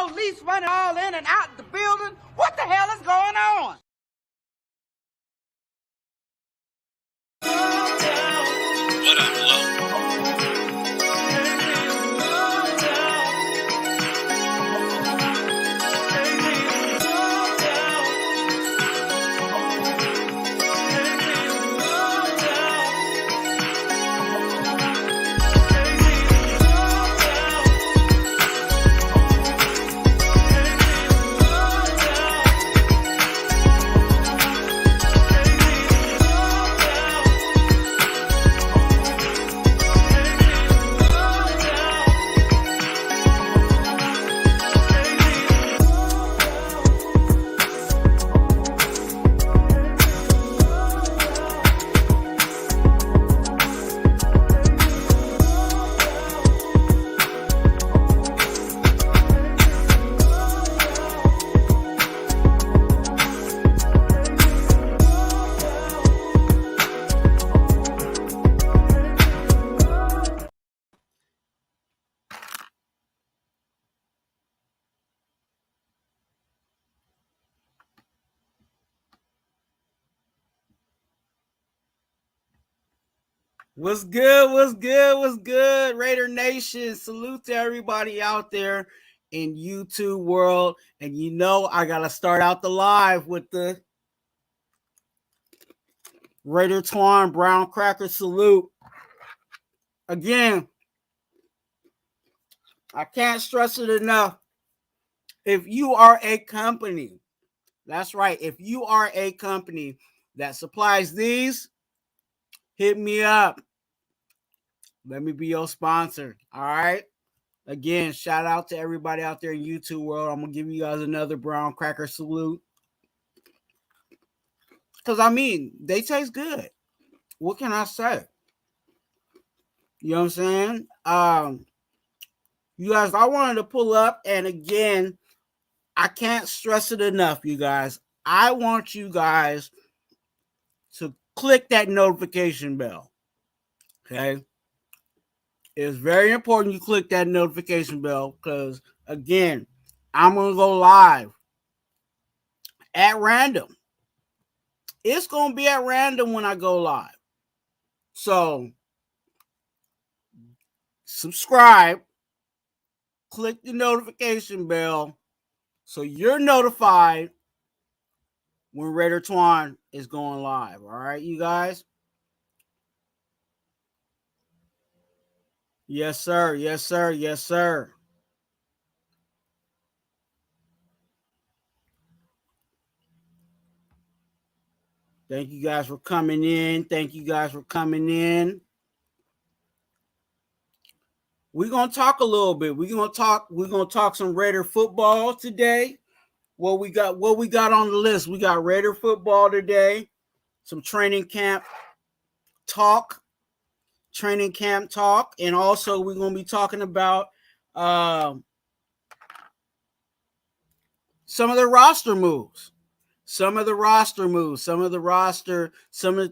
police running all in and out the building. What the hell is going on? What up, Lo? What's good? What's good? What's good? Raider Nation, salute to everybody out there in YouTube world. And you know, I got to start out the live with the Raider Twuan brown cracker salute. Again, I can't stress it enough. If you are a company, that's right, if you are a company that supplies these, hit me up. Let me be your sponsor. All right. Again, shout out to everybody out there in YouTube world. I'm going to give you guys another brown cracker salute. Because, I mean, they taste good. What can I say? You know what I'm saying? You guys, I wanted to pull up. And, again, I can't stress it enough, you guys. I want you guys to click that notification bell. Okay? It's very important you click that notification bell because, again, I'm going to go live at random. It's going to be at random when I go live. So, subscribe, click the notification bell so you're notified when Raider Twuan is going live. All right, you guys? Yes, sir. Yes, sir. Yes, sir. Thank you guys for coming in. Thank you guys for coming in. We're gonna talk a little bit. We're gonna talk some Raider football today. What we got on the list? We got Raider football today, some training camp talk, and also we're gonna be talking about some of the roster moves. Some of the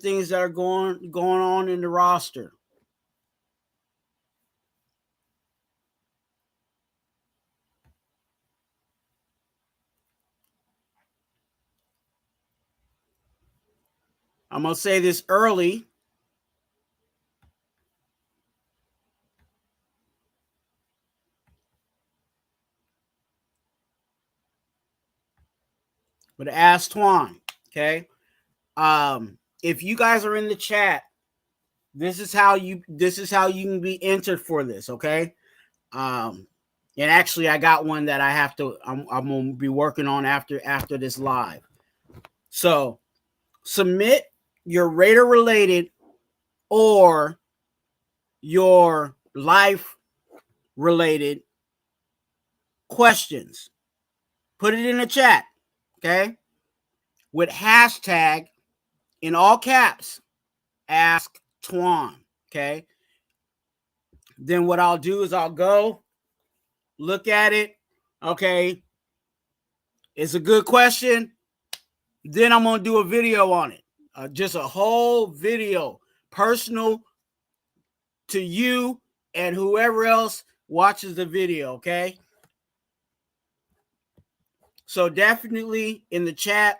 things that are going on in the roster. I'm going to say this early. But ask Twuan, okay? If you guys are in the chat, this is how you can be entered for this, okay? And actually, I got one that I'm gonna be working on after this live. So submit your Raider related or your life related questions. Put it in the chat, okay? With hashtag in all caps, ask Twuan, okay? Then what I'll do is I'll go look at it, okay? It's a good question. Then I'm going to do a video on it. Just a whole video, personal to you and whoever else watches the video, okay? So definitely in the chat,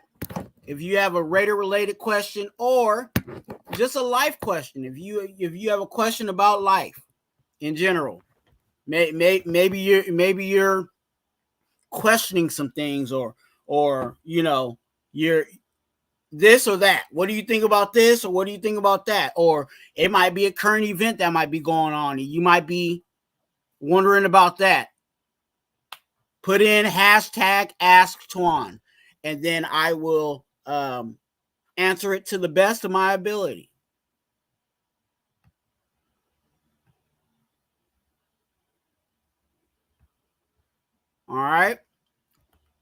if you have a Raider related question or just a life question, if you have a question about life in general, maybe you're questioning some things, or you're this or that. What do you think about this, or what do you think about that? Or it might be a current event that might be going on, and you might be wondering about that. Put in hashtag Ask Twuan, and then I will answer it to the best of my ability. All right.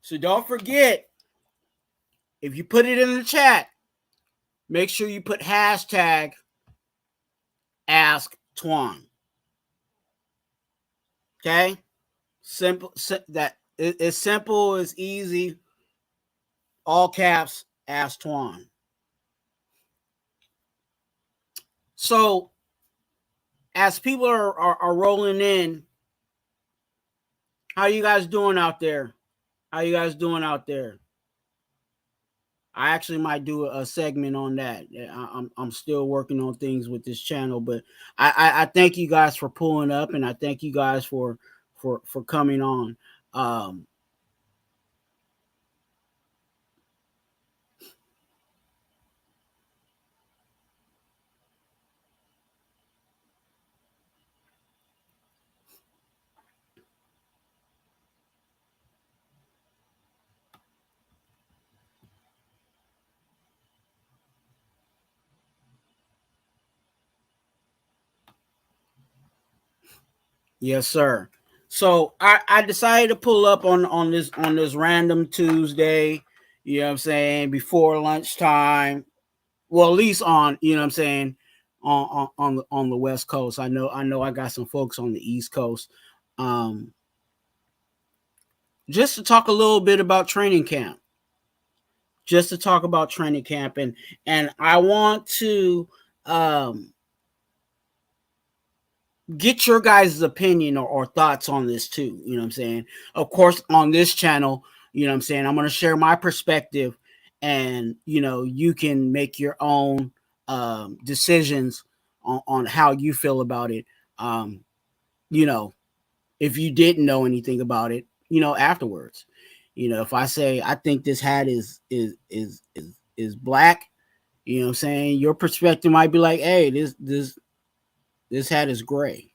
So don't forget, if you put it in the chat, make sure you put hashtag Ask Twuan. Okay. Simple. That it's simple. It's easy. All caps. Ask Twuan. So as people are rolling in, how you guys doing out there? How you guys doing out there? I actually might do a segment on that. I'm still working on things with this channel, but I thank you guys for pulling up, and I thank you guys for coming on. Yes, sir. So I decided to pull up on this random Tuesday, you know what I'm saying, before lunchtime. Well, at least on, you know what I'm saying, on the West Coast. I know I got some folks on the East Coast. Just to talk a little bit about training camp. Just to talk about training camp, and I want to get your guys' opinion or thoughts on this too. You know what I'm saying? Of course, on this channel, you know what I'm saying, I'm going to share my perspective, and you can make your own decisions on how you feel about it. You know, if you didn't know anything about it, afterwards. If I say I think this hat is black, you know what I'm saying, your perspective might be like, hey, this hat is gray.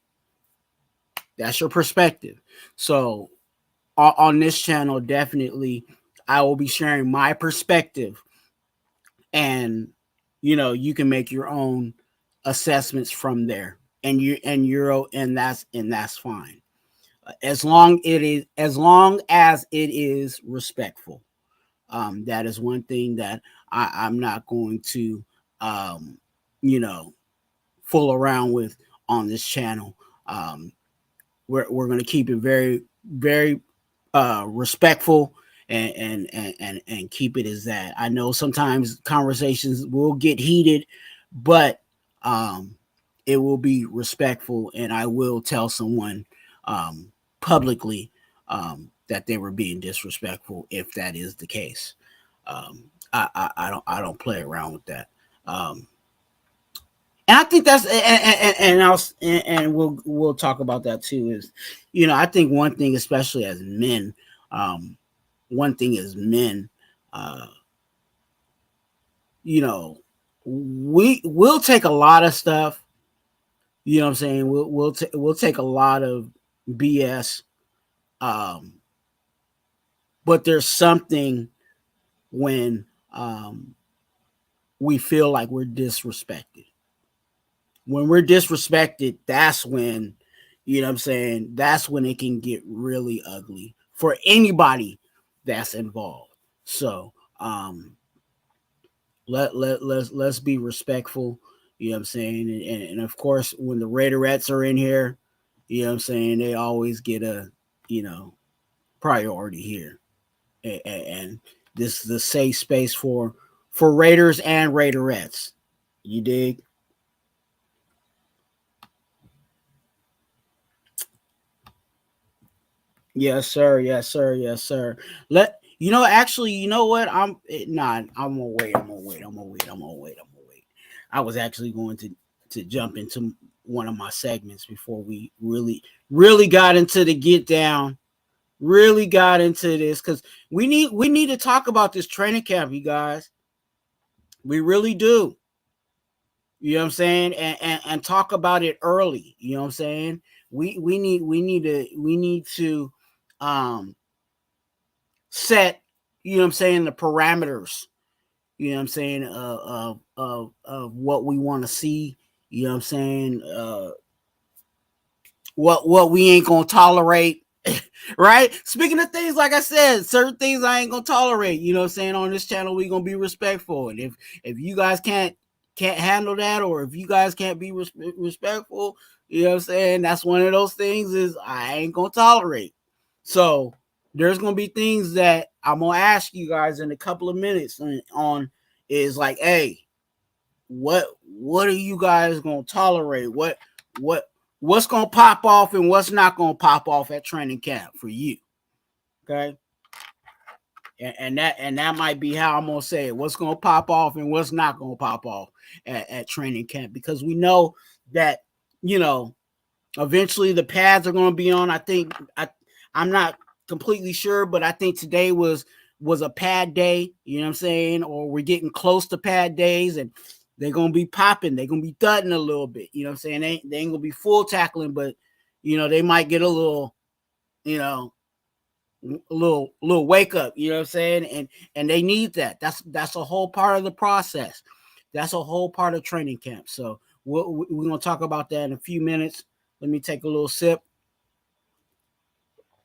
That's your perspective. So on this channel, definitely I will be sharing my perspective, and you can make your own assessments from there, and that's fine, as long as it is respectful. That is one thing that I'm not going to fool around with on this channel. We're going to keep it very, very respectful, and keep it as that. I know sometimes conversations will get heated, but it will be respectful, and I will tell someone publicly that they were being disrespectful if that is the case. I don't play around with that. And I think that's and we'll talk about that too. Is I think one thing, especially as men, one thing is men, uh, we'll take a lot of stuff. You know what I'm saying? We'll take a lot of BS, but there's something when we feel like we're disrespected. When we're disrespected, that's when, what I'm saying, that's when it can get really ugly for anybody that's involved. So let's be respectful, you know what I'm saying? And of course, when the Raiderettes are in here, you know what I'm saying, they always get a, priority here. And this is the safe space for Raiders and Raiderettes. You dig? Yes, sir. Yes, sir. Yes, sir. Actually, you know what? I'm gonna wait. I was actually going to jump into one of my segments before we really got into the get down. Really got into this because we need to talk about this training camp, you guys. We really do. You know what I'm saying? And talk about it early. You know what I'm saying? We need to um set, you know what I'm saying, the parameters, you know what I'm saying, of what we want to see, you know what I'm saying, what we ain't gonna tolerate. Right? Speaking of things, like I said, certain things I ain't gonna tolerate, you know what I'm saying, on this channel. We gonna be respectful. And if you guys can't handle that, or if you guys can't be respectful, you know what I'm saying, that's one of those things is I ain't gonna tolerate. So there's gonna be things that I'm gonna ask you guys in a couple of minutes on is like, hey, what are you guys gonna tolerate? What's gonna pop off and what's not gonna pop off at training camp for you? Okay. And that might be how I'm gonna say it. What's gonna pop off and what's not gonna pop off at training camp, because we know that, eventually the pads are gonna be on. I think I'm not completely sure, but I think today was a pad day, you know what I'm saying? Or we're getting close to pad days, and they're gonna be popping, they're gonna be thudding a little bit, you know what I'm saying? They ain't gonna be full tackling, but they might get a little, a little wake up, you know what I'm saying? And they need that. That's a whole part of the process. That's a whole part of training camp. So we're gonna talk about that in a few minutes. Let me take a little sip.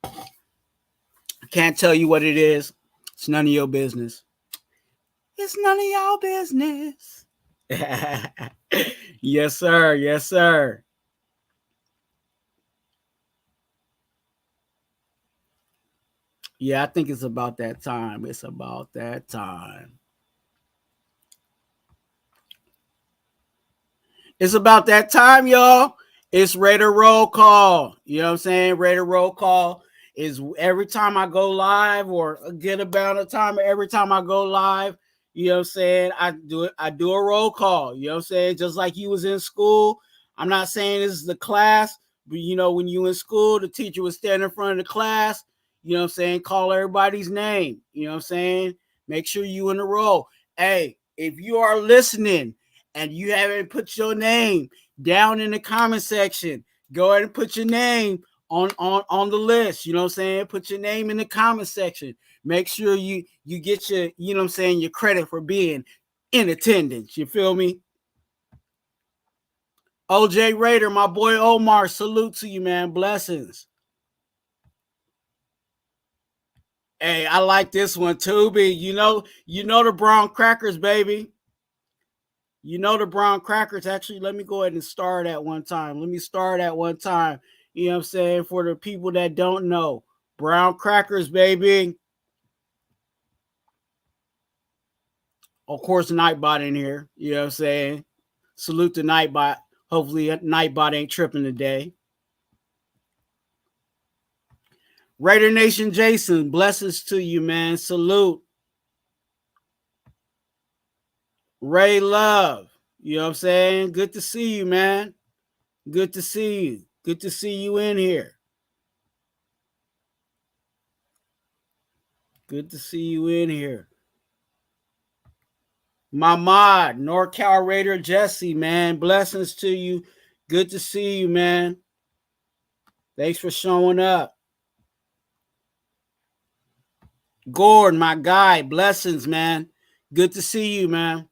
I can't tell you what it is. It's none of your business. It's none of y'all business. Yes, sir. Yes, sir. Yeah, I think it's about that time. It's about that time. It's about that time, y'all. It's Raider Roll Call. You know what I'm saying? Raider Roll Call is every time I go live, or get about a time every time I go live, you know what I'm saying? I do a roll call. You know what I'm saying? Just like you was in school. I'm not saying this is the class, but when you in school, the teacher would stand in front of the class, you know what I'm saying? Call everybody's name. You know what I'm saying? Make sure you in the roll. Hey, if you are listening and you haven't put your name down in the comment section, go ahead and put your name on the list. You know what I'm saying? Put your name in the comment section. Make sure you get your, you know what I'm saying, your credit for being in attendance. You feel me? OJ Raider, my boy Omar, salute to you, man. Blessings. Hey, I like this one too, B. You know the brown crackers, baby. You know the brown crackers. Actually, let me go ahead and start at one time. Let me start at one time. You know what I'm saying? For the people that don't know, brown crackers, baby. Of course, Nightbot in here. You know what I'm saying? Salute to Nightbot. Hopefully, Nightbot ain't tripping today. Raider Nation Jason, blessings to you, man. Salute. Ray Love. You know what I'm saying? Good to see you, man. Good to see you. Good to see you in here. Good to see you in here. My mod, NorCal Raider Jesse, man. Blessings to you. Good to see you, man. Thanks for showing up. Gord, my guy. Blessings, man. Good to see you, man.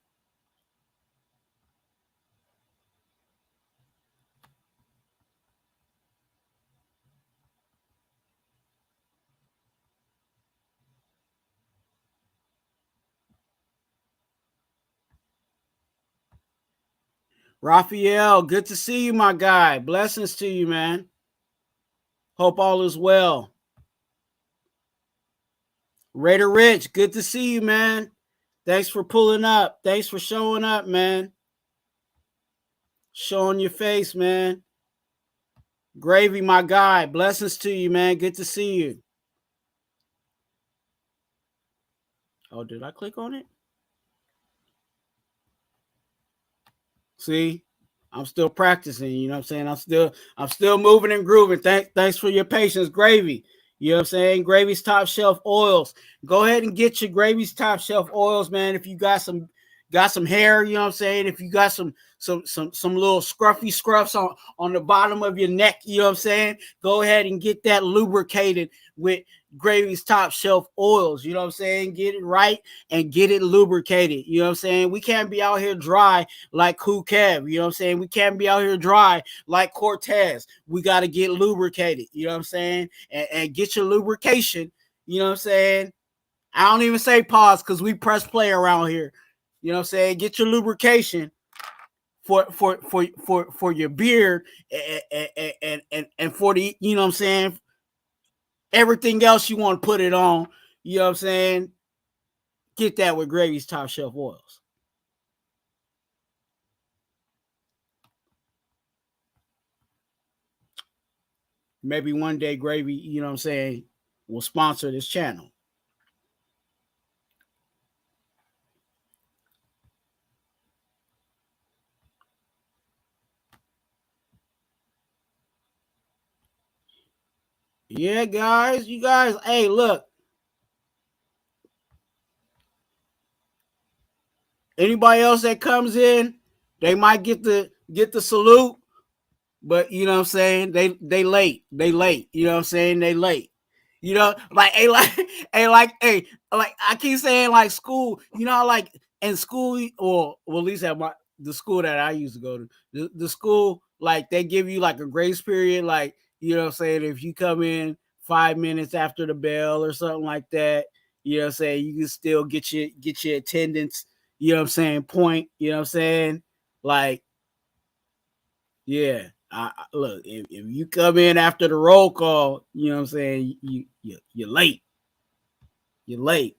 Raphael, good to see you, my guy. Blessings to you, man. Hope all is well. Raider Rich, good to see you, man. Thanks for pulling up. Thanks for showing up, man. Showing your face, man. Gravy, my guy. Blessings to you, man. Good to see you. Oh, did I click on it? See, I'm still practicing. You know what I'm saying? I'm still moving and grooving. Thanks for your patience, Gravy. You know what I'm saying? Gravy's Top Shelf Oils. Go ahead and get your Gravy's Top Shelf Oils, man. If you got some hair, you know what I'm saying? If you got some little scruffy scruffs on the bottom of your neck, you know what I'm saying? Go ahead and get that lubricated with Gravy's Top Shelf Oils. You know what I'm saying? Get it right and get it lubricated. You know what I'm saying? We can't be out here dry like Cool Kev. You know what I'm saying? We can't be out here dry like Cortez. We got to get lubricated. You know what I'm saying? And get your lubrication. You know what I'm saying? I don't even say pause because we press play around here. You know what I'm saying? Get your lubrication for your beard and for the, you know what I'm saying, everything else you want to put it on. You know what I'm saying? Get that with Gravy's Top Shelf Oils. Maybe one day Gravy, you know what I'm saying, will sponsor this channel. Yeah, guys, you guys, hey, look. Anybody else that comes in, they might get the salute, but you know what I'm saying, they late. You know what I'm saying? They late. You know, like like I keep saying like school, you know, like in school, or well, at least at the school that I used to go to, the school, like they give you like a grace period, like, you know what I'm saying, if you come in 5 minutes after the bell or something like that, you know what I'm saying, you can still get your attendance, you know what I'm saying, point, you know what I'm saying? Like, yeah. Look, if you come in after the roll call, you know what I'm saying, you're late. You're late.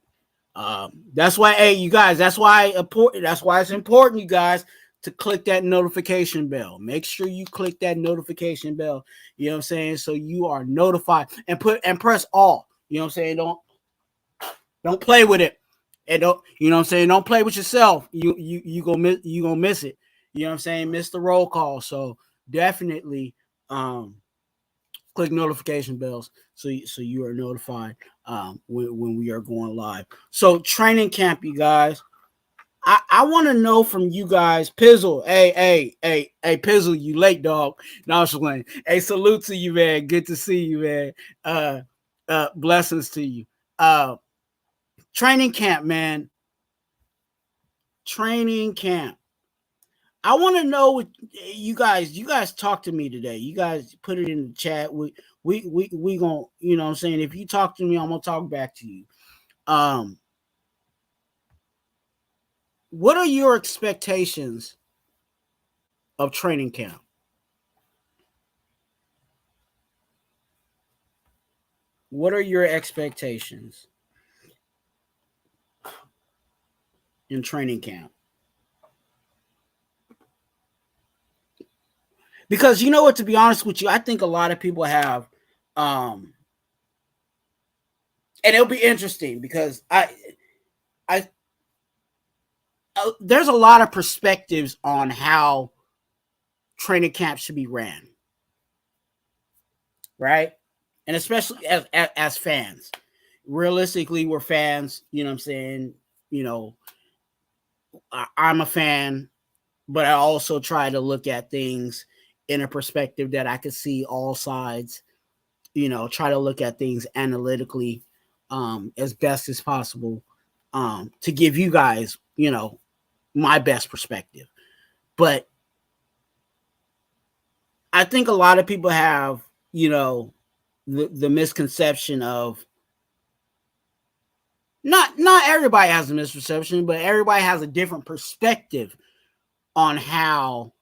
That's why, hey, you guys, that's why it's important, you guys, to click that notification bell. Make sure you click that notification bell. You know what I'm saying? So you are notified, and press all. You know what I'm saying? Don't play with it. And don't, you know what I'm saying? Don't play with yourself. You gonna miss it. You know what I'm saying? Miss the roll call. So definitely click notification bells so you are notified when we are going live. So training camp, you guys. I want to know from you guys, Pizzle. Hey, Pizzle, you late, dog. No, I'm just playing. Hey, salute to you, man. Good to see you, man. Blessings to you. Training camp, man. Training camp. I want to know what you guys talk to me today. You guys put it in the chat. We gonna, you know what I'm saying, if you talk to me, I'm gonna talk back to you. What are your expectations of training camp? What are your expectations in training camp? Because you know what, to be honest with you, I think a lot of people have and it'll be interesting because there's a lot of perspectives on how training camp should be ran, right? And especially as fans. Realistically, we're fans, you know what I'm saying? You know, I'm a fan, but I also try to look at things in a perspective that I could see all sides, you know, try to look at things analytically as best as possible to give you guys, you know, my best perspective. But I think a lot of people have, you know, the misconception of not everybody has a misperception, but everybody has a different perspective on how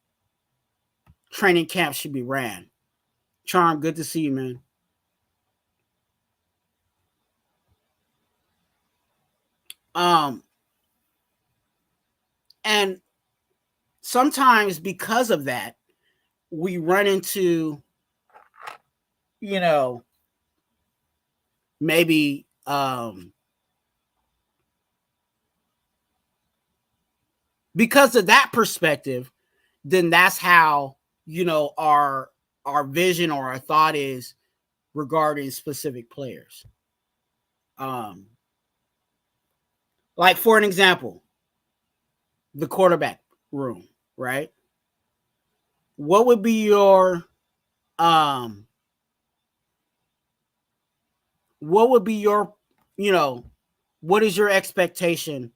training camp should be ran. Charm, good to see you, man. And sometimes because of that, we run into, you know, maybe because of that perspective, then that's how, our vision or our thought is regarding specific players. Like for an example, the quarterback room, right? What would be your what is your expectation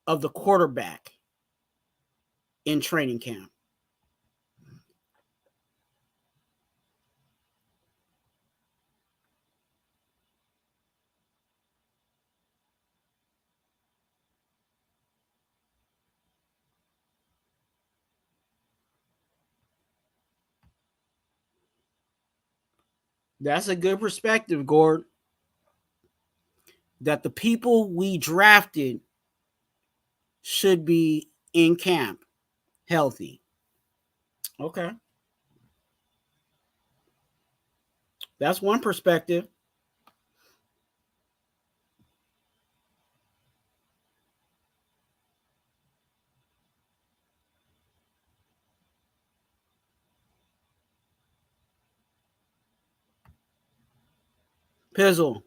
of the quarterback in training camp? That's a good perspective, Gord. That the people we drafted should be in camp healthy. Okay. That's one perspective. Pizzle.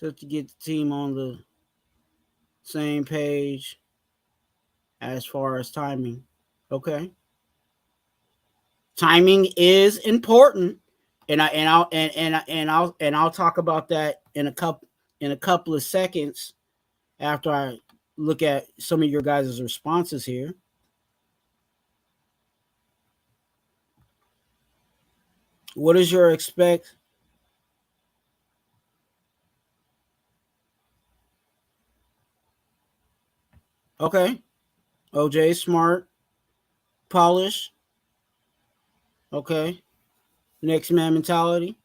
Just to get the team on the same page as far as timing. Okay. Timing is important. I'll talk about that in a couple of seconds after I look at some of your guys' responses here. What is your expect? Okay. OJ smart, polish. Okay. Next man mentality.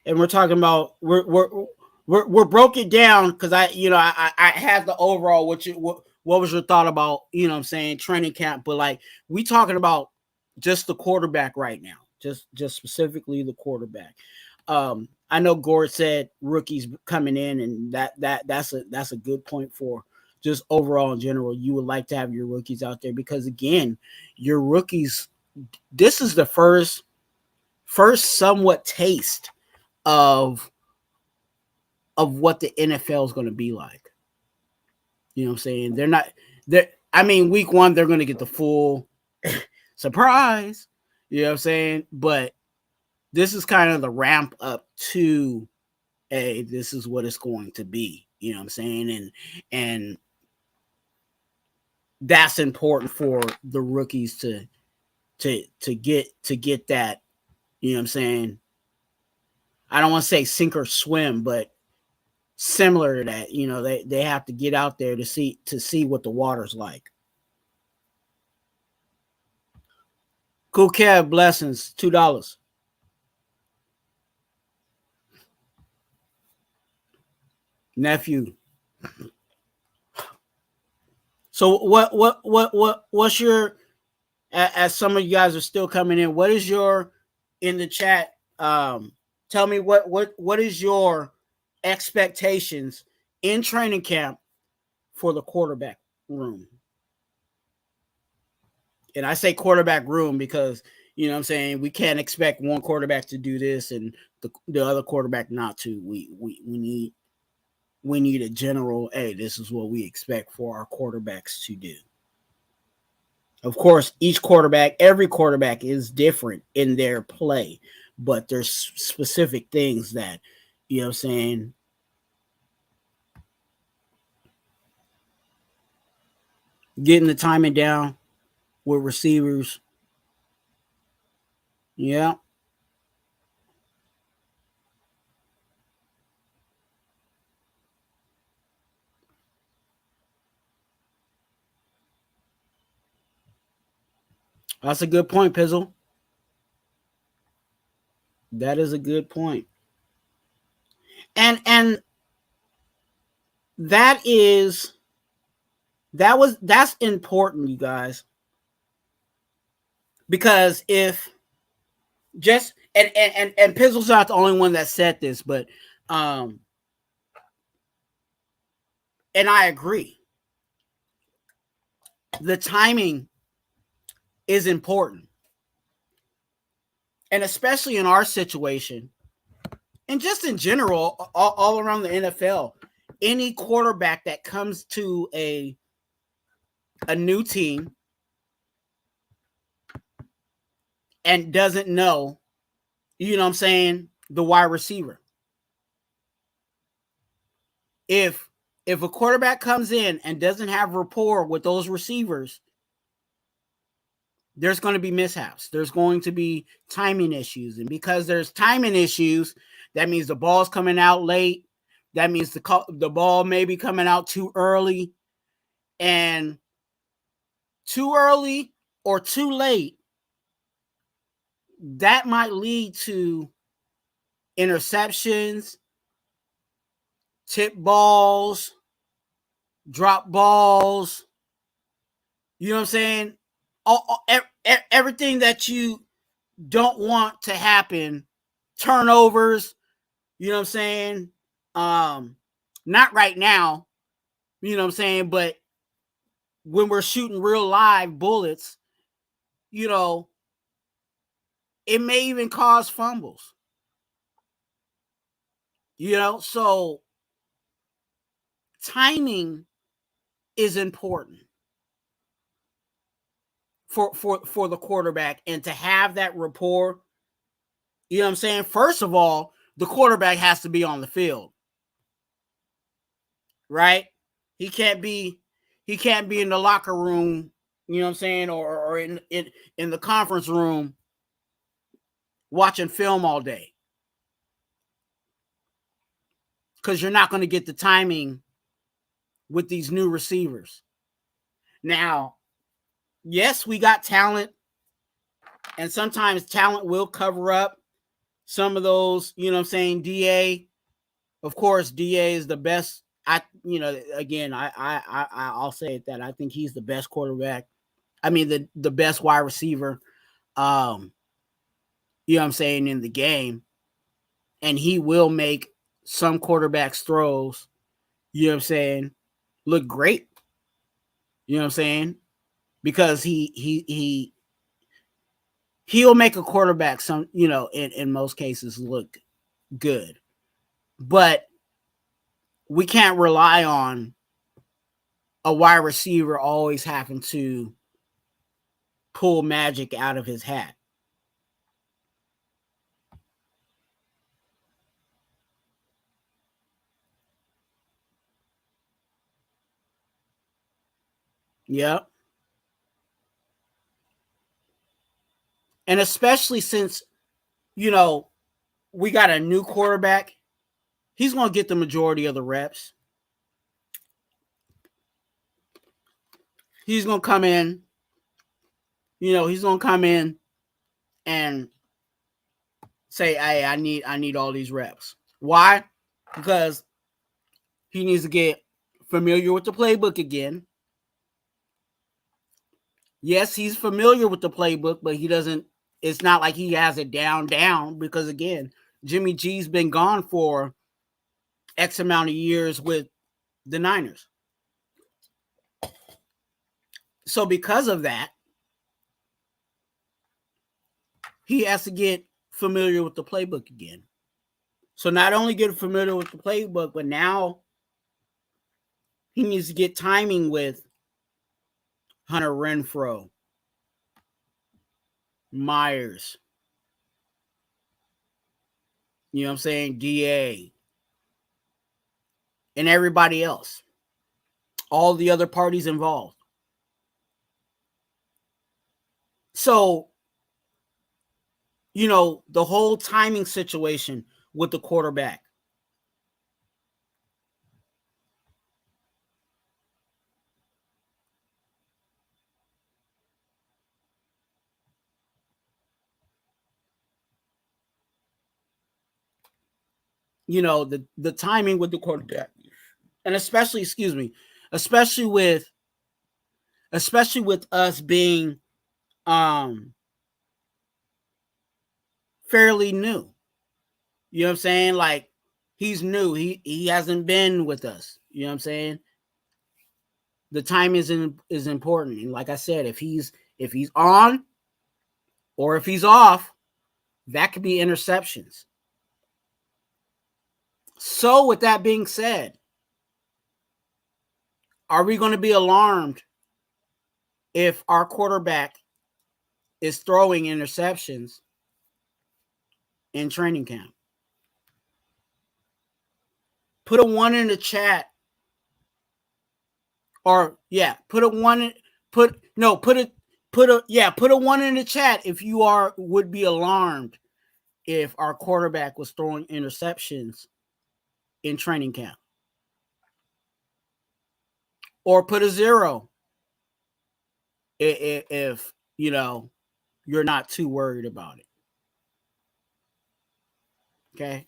And we're talking about we're broke it down because I had the overall what was your thought about, what I'm saying, training camp, but like we talking about just the quarterback right now. Just specifically the quarterback. I know Gord said rookies coming in, and that's a good point for just overall in general. You would like to have your rookies out there because again, your rookies, this is the first somewhat taste of what the NFL is going to be like. You know what I'm saying? Week 1 they're going to get the full surprise. You know what I'm saying? But this is kind of the ramp up to, hey, this is what it's going to be. You know what I'm saying? And that's important for the rookies to get that. You know what I'm saying? I don't want to say sink or swim, but similar to that. They have to get out there to see what the water's like. Cool Kev, blessings, $2. Nephew. So what's your, as some of you guys are still coming in, what is your, in the chat, tell me what is your expectations in training camp for the quarterback room? And I say quarterback room because, you know what I'm saying, we can't expect one quarterback to do this and the other quarterback not to. We need a general, hey, this is what we expect for our quarterbacks to do. Of course, every quarterback is different in their play, but there's specific things that, you know what I'm saying, getting the timing down with receivers. Yeah. That's a good point, Pizzle. That is a good point. And that's important, you guys. Because if just and Pizzle's not the only one that said this, but And I agree. The timing is important. And especially in our situation, and just in general, all around the NFL, any quarterback that comes to a new team and doesn't know, you know what I'm saying, the wide receiver. If a quarterback comes in and doesn't have rapport with those receivers, there's going to be mishaps. There's going to be timing issues. And because there's timing issues, that means the ball's coming out late. That means the ball may be coming out too early. And too early or too late, that might lead to interceptions, tip balls, drop balls. You know what I'm saying? Everything that you don't want to happen, turnovers, you know what I'm saying? Not right now, you know what I'm saying, but when we're shooting real live bullets, you know, it may even cause fumbles. You know, so timing is important for the quarterback, and to have that rapport. You know what I'm saying? First of all, the quarterback has to be on the field. Right? He can't be in the locker room, you know what I'm saying, or in the conference room watching film all day. Because you're not going to get the timing with these new receivers. Now, yes, we got talent, and sometimes talent will cover up some of those, you know what I'm saying, DA. Of course, DA is the best. I'll say it that I think he's the best quarterback. I mean, the best wide receiver, you know what I'm saying, in the game. And he will make some quarterbacks' throws, you know what I'm saying, look great. You know what I'm saying? Because he'll make a quarterback some, you know, in most cases look good. But we can't rely on a wide receiver always having to pull magic out of his hat. Yep. And especially since, you know, we got a new quarterback, he's going to get the majority of the reps. He's going to come in, you know, he's going to come in and say, hey, I need all these reps. Why? Because he needs to get familiar with the playbook again. Yes, he's familiar with the playbook, but it's not like he has it down because, again, Jimmy G's been gone for X amount of years with the Niners. So because of that, he has to get familiar with the playbook again. So not only get familiar with the playbook, but now he needs to get timing with Hunter Renfrow, Myers, you know what I'm saying, DA, and everybody else, all the other parties involved. So, you know, the whole timing situation with the quarterback. You know, the timing with the quarterback. And especially with us being fairly new. You know what I'm saying? Like, he's new. He hasn't been with us. You know what I'm saying? the time is important. And like I said, if he's on or if he's off, that could be interceptions. So with that being said, are we going to be alarmed if our quarterback is throwing interceptions in training camp? Put a 1 in the chat. Or put a 1 put a 1 in the chat if you would be alarmed if our quarterback was throwing interceptions in training camp. Or put a 0 if you're not too worried about it. Okay.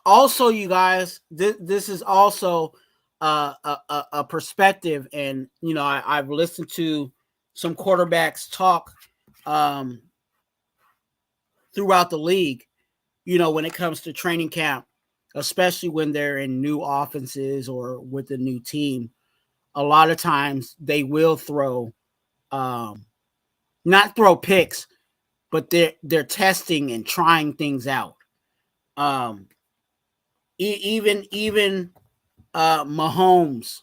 Also, you guys, this is also a perspective, and I've listened to some quarterbacks talk throughout the league. When it comes to training camp, especially when they're in new offenses or with a new team, a lot of times they will throw, not throw picks, but they're testing and trying things out. Even Mahomes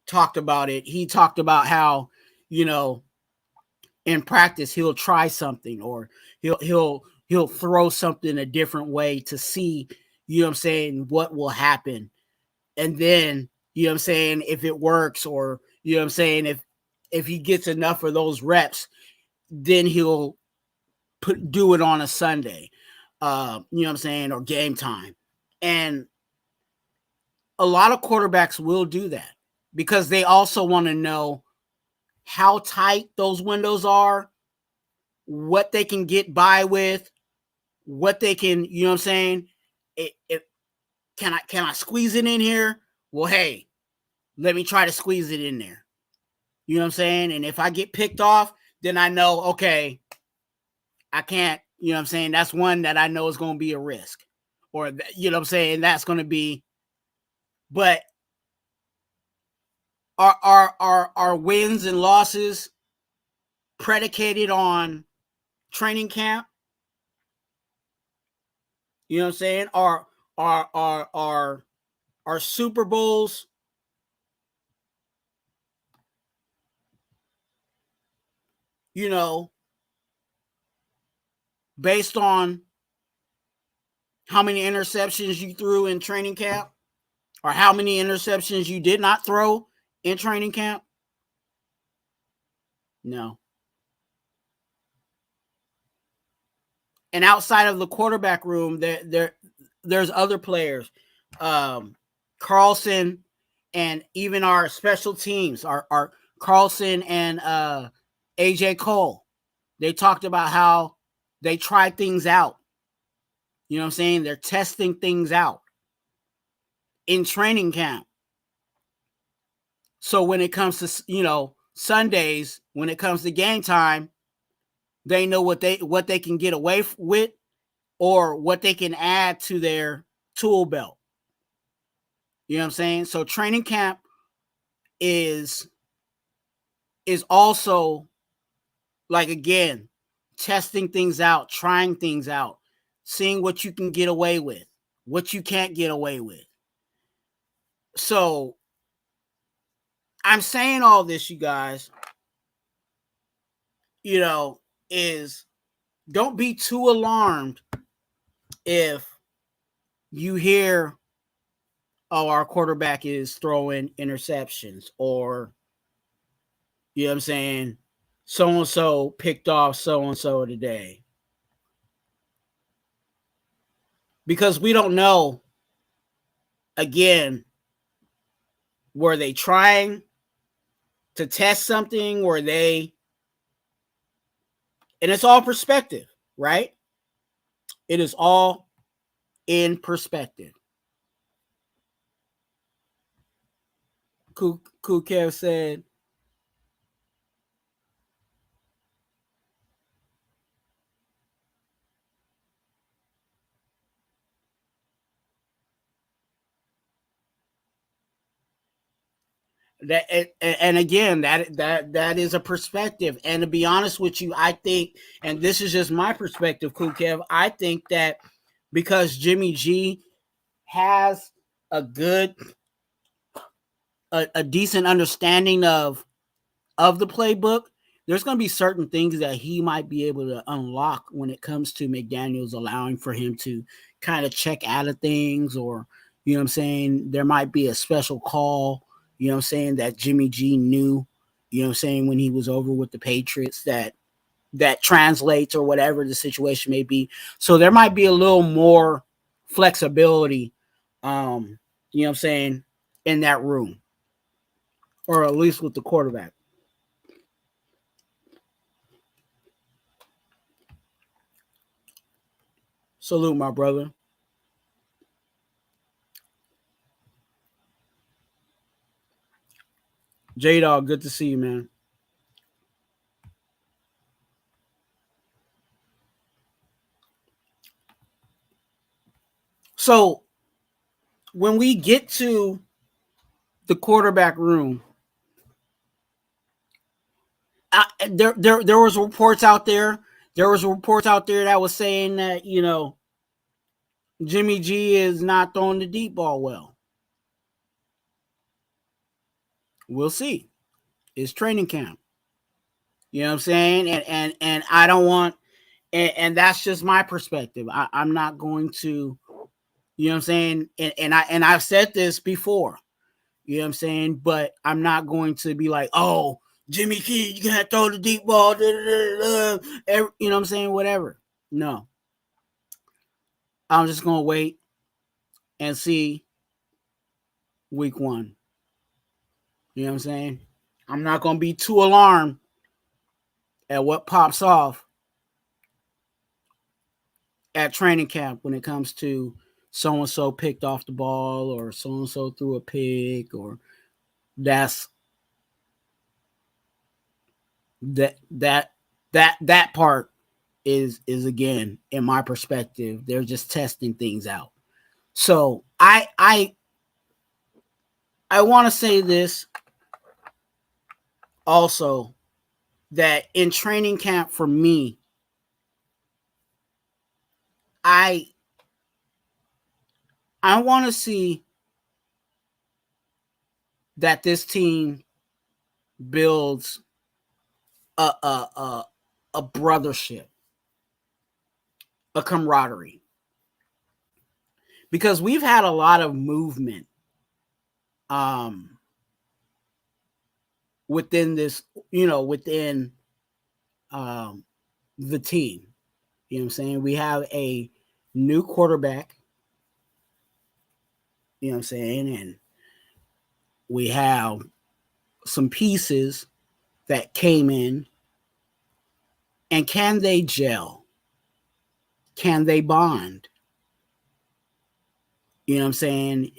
talked about it. He talked about how in practice he'll try something, or he'll throw something a different way to see what will happen, and then if it works, or if he gets enough of those reps, then he'll do it on a Sunday, or game time. And a lot of quarterbacks will do that because they also want to know how tight those windows are, what they can get by with, what they can, can I squeeze it in here? Well, hey, let me try to squeeze it in there. And if I get picked off, then I know, okay, I can't, that's one that I know is going to be a risk, or, that's going to be, but are wins and losses predicated on training camp? Are Super Bowls based on how many interceptions you threw in training camp, or how many interceptions you did not throw in training camp? No. And outside of the quarterback room, there's other players. Carlson, and even our special teams, our Carlson and AJ Cole, they talked about how they try things out. They're testing things out in training camp. So when it comes to, Sundays, when it comes to game time, they know what they can get away with, or what they can add to their tool belt. So training camp is also, like, again, testing things out, trying things out, seeing what you can get away with, what you can't get away with. So I'm saying all this, you guys, is don't be too alarmed if you hear, oh, our quarterback is throwing interceptions, or, so-and-so picked off so-and-so today. Because we don't know, again, were they trying to test something? Were they... And it's all perspective, right? It is all in perspective. Cool Kev said, And again, that is a perspective. And to be honest with you, I think, and this is just my perspective, Cool Kev, I think that because Jimmy G has a good, a decent understanding of the playbook, there's going to be certain things that he might be able to unlock when it comes to McDaniels allowing for him to kind of check out of things, or, you know what I'm saying, there might be a special call, you know what I'm saying, that Jimmy G knew, you know what I'm saying, when he was over with the Patriots that translates, or whatever the situation may be. So there might be a little more flexibility, you know what I'm saying, in that room, or at least with the quarterback. Salute, my brother. J-Dog, good to see you, man. So when we get to the quarterback room, there was reports out there. There was reports out there that was saying that, you know, Jimmy G is not throwing the deep ball well. We'll see. It's training camp. You know what I'm saying? And I don't want, and that's just my perspective. I'm not going to, you know what I'm saying? And I've said this before. You know what I'm saying? But I'm not going to be like, oh, Jimmy G, you can't throw the deep ball. You know what I'm saying? Whatever. No. I'm just going to wait and see week 1. You know what I'm saying? I'm not going to be too alarmed at what pops off at training camp when it comes to so-and-so picked off the ball, or so-and-so threw a pick, or that's that part is again, in my perspective, they're just testing things out. So I want to say this also, that in training camp for me, I want to see that this team builds a brothership, a camaraderie, because we've had a lot of movement within this, you know, within the team. You know what I'm saying? We have a new quarterback, you know what I'm saying, and we have some pieces that came in. And can they gel? Can they bond? You know what I'm saying?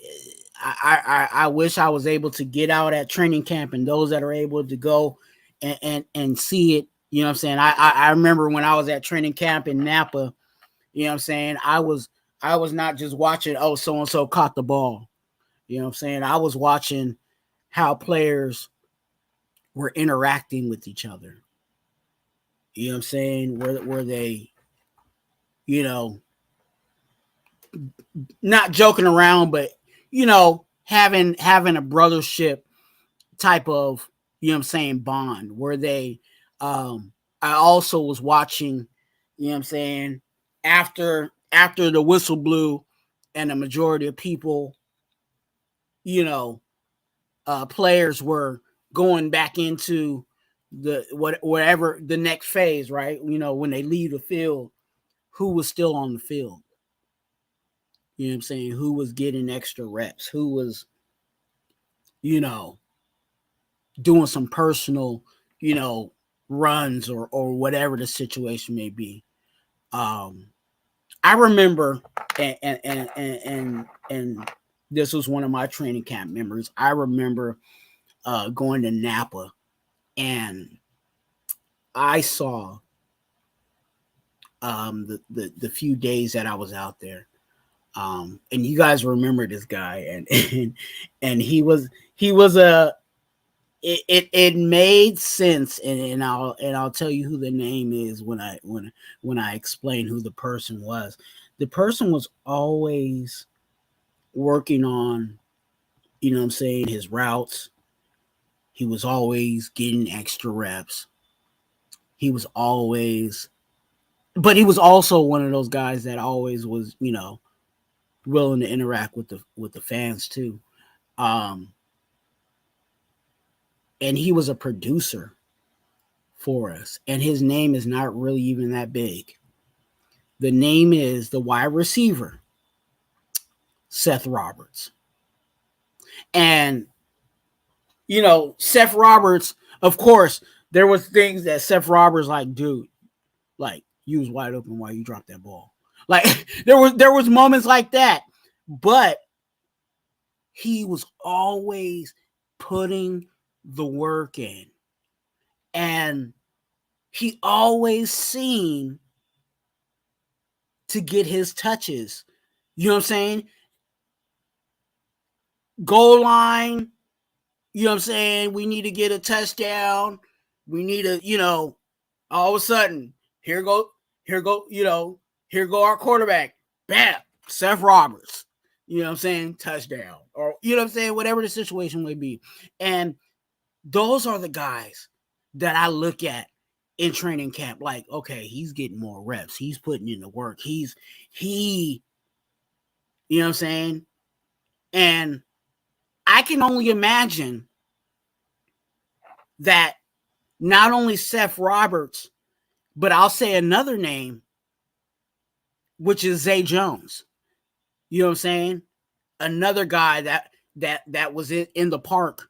I wish I was able to get out at training camp, and those that are able to go and see it. You know what I'm saying? I remember when I was at training camp in Napa, you know what I'm saying? I was not just watching, oh, so-and-so caught the ball. You know what I'm saying? I was watching how players were interacting with each other. You know what I'm saying? Were they, you know, not joking around, but, you know, having a brothership type of, you know what I'm saying, bond, where they, I also was watching, you know what I'm saying, after the whistle blew and the majority of people, you know, players were going back into the whatever the next phase, right? You know, when they leave the field, who was still on the field? You know what I'm saying? Who was getting extra reps? Who was, you know, doing some personal, you know, runs, or whatever the situation may be. I remember, and this was one of my training camp memories. I remember going to Napa, and I saw the few days that I was out there. And you guys remember this guy, and he was it made sense, and I'll tell you who the name is when I explain who the person was. The person was always working on, you know what I'm saying, his routes. He was always getting extra reps. He was always, but he was also one of those guys that always was, you know, willing to interact with the fans too. And he was a producer for us. And his name is not really even that big. The name is the wide receiver, Seth Roberts. And, you know, Seth Roberts, of course, there was things that Seth Roberts like, dude, like, you was wide open while you dropped that ball. Like, there was moments like that. But he was always putting the work in. And he always seemed to get his touches. You know what I'm saying? Goal line, you know what I'm saying? We need to get a touchdown. We need to, you know, all of a sudden, here go, you know, here go our quarterback. Bam, Seth Roberts. You know what I'm saying? Touchdown. Or, you know what I'm saying? Whatever the situation may be. And those are the guys that I look at in training camp. Like, okay, he's getting more reps. He's putting in the work. He, you know what I'm saying? And I can only imagine that not only Seth Roberts, but I'll say another name, which is Zay Jones. You know what I'm saying? Another guy that was in the park,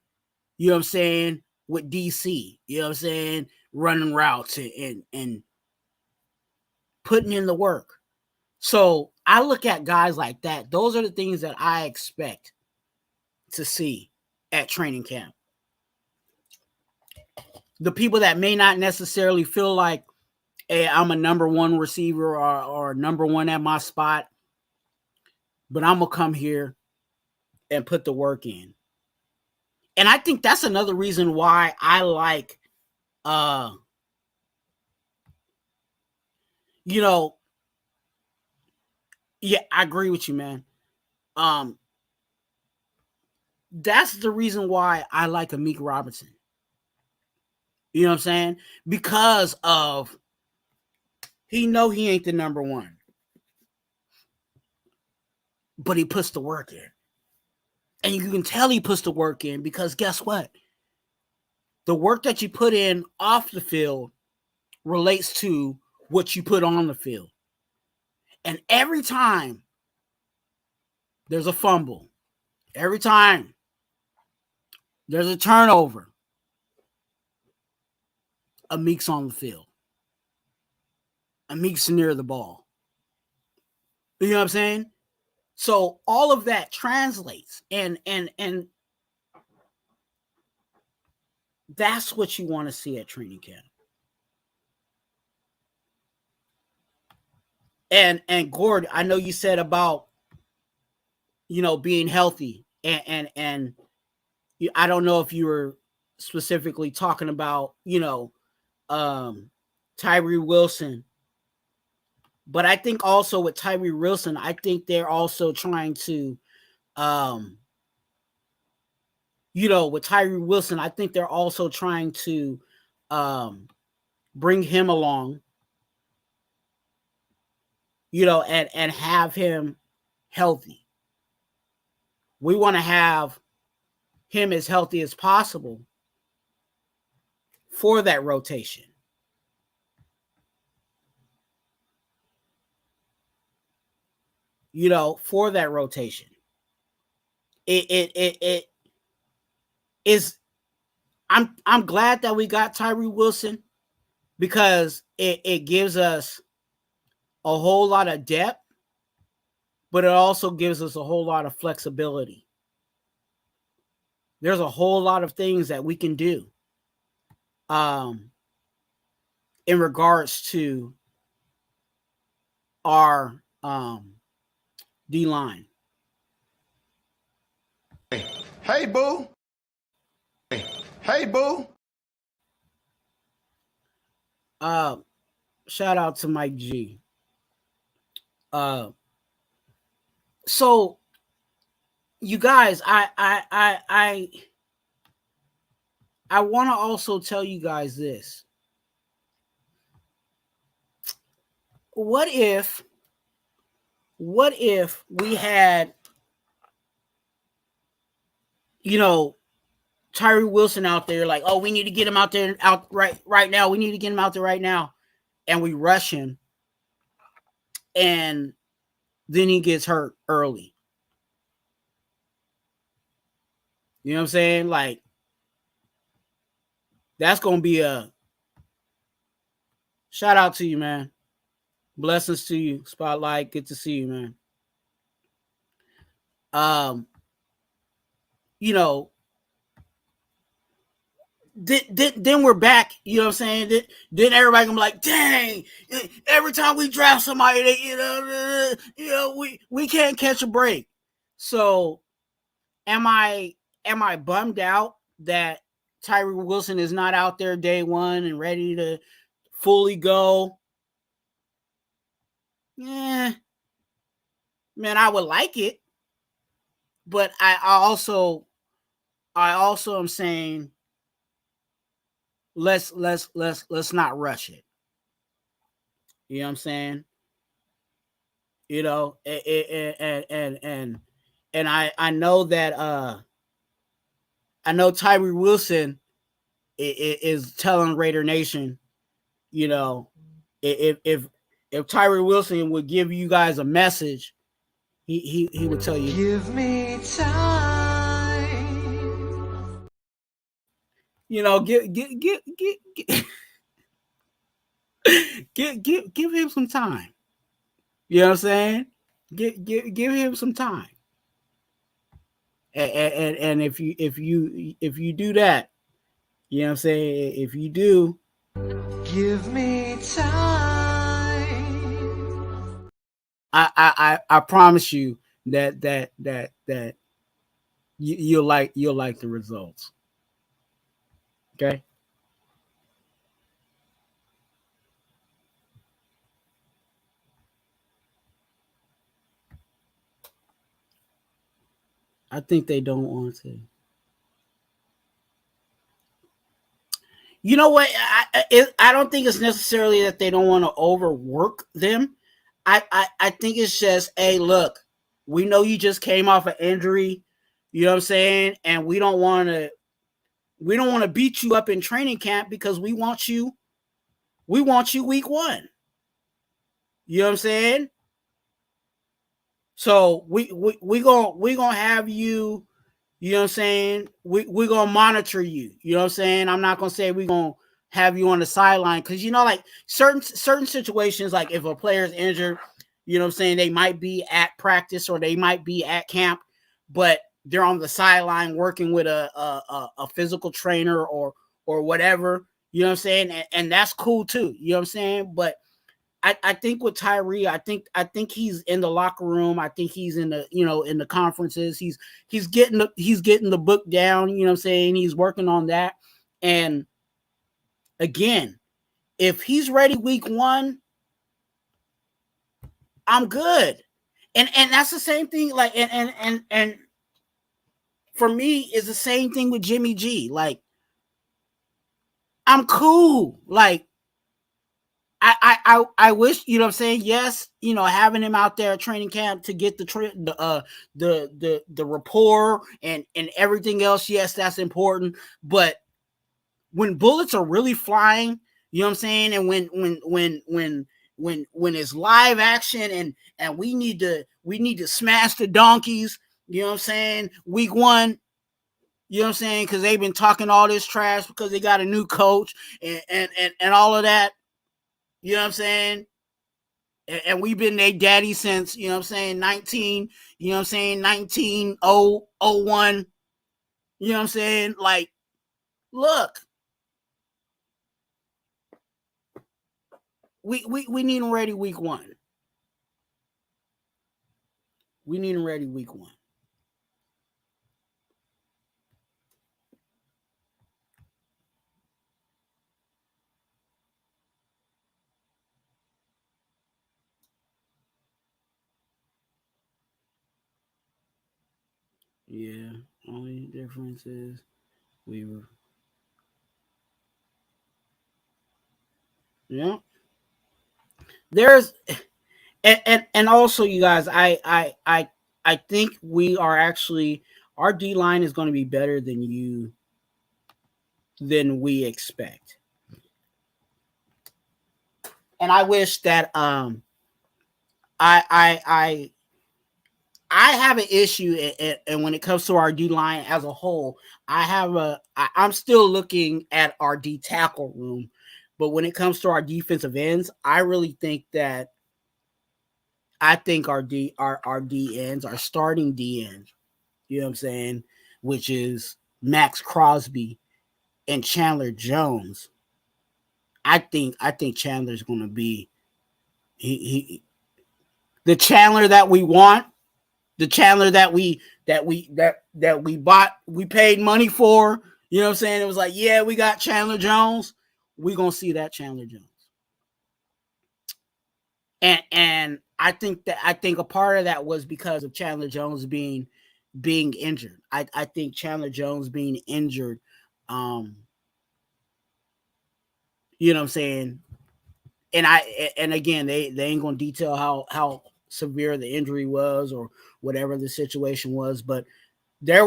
you know what I'm saying, with DC, you know what I'm saying, running routes and putting in the work. So I look at guys like that. Those are the things that I expect to see at training camp. The people that may not necessarily feel like, hey, I'm a number one receiver or number one at my spot, but I'm going to come here and put the work in. And I think that's another reason why I like, you know, yeah, I agree with you, man. That's the reason why I like Amik Robertson. You know what I'm saying? Because of, he know he ain't the number one, but he puts the work in. And you can tell he puts the work in because guess what? The work that you put in off the field relates to what you put on the field. And every time there's a fumble, every time there's a turnover, Amik's on the field. Amik's near the ball. You know what I'm saying? So all of that translates, and that's what you want to see at training camp. And Gord, I know you said about, you know, being healthy, and I don't know if you were specifically talking about, you know, Tyree Wilson, but I think also with Tyree Wilson, I think they're also trying to, you know, with Tyree Wilson, I think they're also trying to bring him along, you know, and have him healthy. We want to have him as healthy as possible for that rotation. You know, for that rotation. It is, I'm glad that we got Tyree Wilson because it gives us a whole lot of depth, but it also gives us a whole lot of flexibility. There's a whole lot of things that we can do in regards to our D-line. Hey, boo. Hey, boo. Shout out to Mike G. So you guys, I want to also tell you guys this. What if we had, Tyree Wilson out there, like, oh, we need to get him out there right now. We need to get him out there right now. And we rush him. And then he gets hurt early. You know what I'm saying? Like, that's going to be a shout out to you, man. Blessings to you, Spotlight. Good to see you, man. Then we're back. You know what I'm saying? Then everybody gonna be like, dang! Every time we draft somebody, we can't catch a break. So, am I bummed out that Tyree Wilson is not out there day one and ready to fully go? Yeah, man, I would like it, but I also am saying, let's not rush it. You know what I'm saying? And I know that I know Tyree Wilson is telling Raider Nation, if Tyree Wilson would give you guys a message, he would tell you, give me time. Give him some time. You know what I'm saying? Give him some time. And if you do that, you know what I'm saying? If you do, give me time. I promise you that you'll like the results. Okay. I think they don't want to. You know what? I don't think it's necessarily that they don't want to overwork them. I think it's just, hey, look, we know you just came off an injury, you know what I'm saying, and we don't want to beat you up in training camp because we want you week one. You know what I'm saying? So we gonna have you. You know what I'm saying? We're going to monitor you. You know what I'm saying? I'm not going to say we're going to have you on the sideline because, like certain situations, like if a player's injured, you know what I'm saying, they might be at practice or they might be at camp, but they're on the sideline working with a physical trainer or whatever. You know what I'm saying? And that's cool too. You know what I'm saying? But I think with Tyree, I think he's in the locker room. I think he's in the in the conferences. He's getting the book down. You know what I'm saying? He's working on that. And again, if he's ready week one, I'm good. And that's the same thing. Like and for me, it's the same thing with Jimmy G. Like I'm cool. Like I wish, you know what I'm saying? Yes, having him out there at training camp to get the rapport and everything else, yes, that's important. But when bullets are really flying, you know what I'm saying? And when it's live action and we need to smash the donkeys, you know what I'm saying? Week one, you know what I'm saying? Because they've been talking all this trash because they got a new coach and all of that. You know what I'm saying? And we've been their daddy since, 1901. You know what I'm saying? Like, look, we need them ready week one. We need them ready week one. Yeah. Only difference is we were. Yeah. There's and also you guys, I think we are actually our D line is going to be better than we expect. And I wish that I I I I have an issue, and when it comes to our D line as a whole, I'm still looking at our D tackle room, but when it comes to our defensive ends, I really think that I think our D ends, our starting D ends, you know what I'm saying, which is Max Crosby and Chandler Jones. I think Chandler's going to be he the Chandler that we want, the Chandler that we bought, we paid money for. You know what I'm saying? It was like, yeah, we got Chandler Jones. We gonna see that Chandler Jones, and I think a part of that was because of Chandler Jones being injured. I think Chandler Jones being injured, um, you know what I'm saying. And again, they ain't gonna detail how severe the injury was or whatever the situation was, but there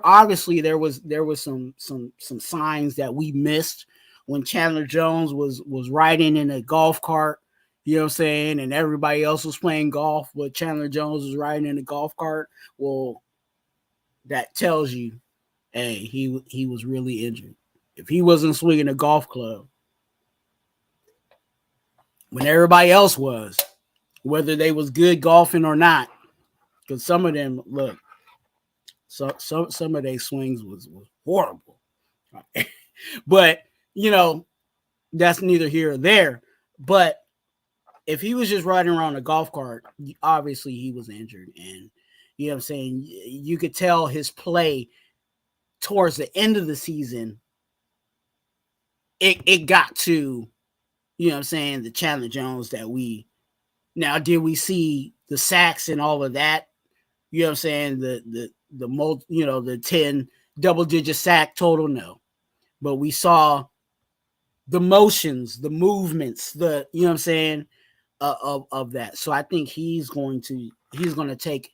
obviously there was some signs that we missed when Chandler Jones was riding in a golf cart, you know what I'm saying, and everybody else was playing golf, but Chandler Jones was riding in a golf cart. Well, that tells you, hey, he was really injured. If he wasn't swinging a golf club when everybody else was, whether they was good golfing or not, because some of them look, some of their swings was horrible. But you know, that's neither here or there. But if he was just riding around a golf cart, obviously he was injured. And you know what I'm saying? You could tell his play towards the end of the season, it got to, you know what I'm saying, the Chandler Jones that we now did we see the sacks and all of that? You know what I'm saying? The 10 double digit sack total, no. But we saw the motions, the movements, the you know what I'm saying, of that. So I think he's going to take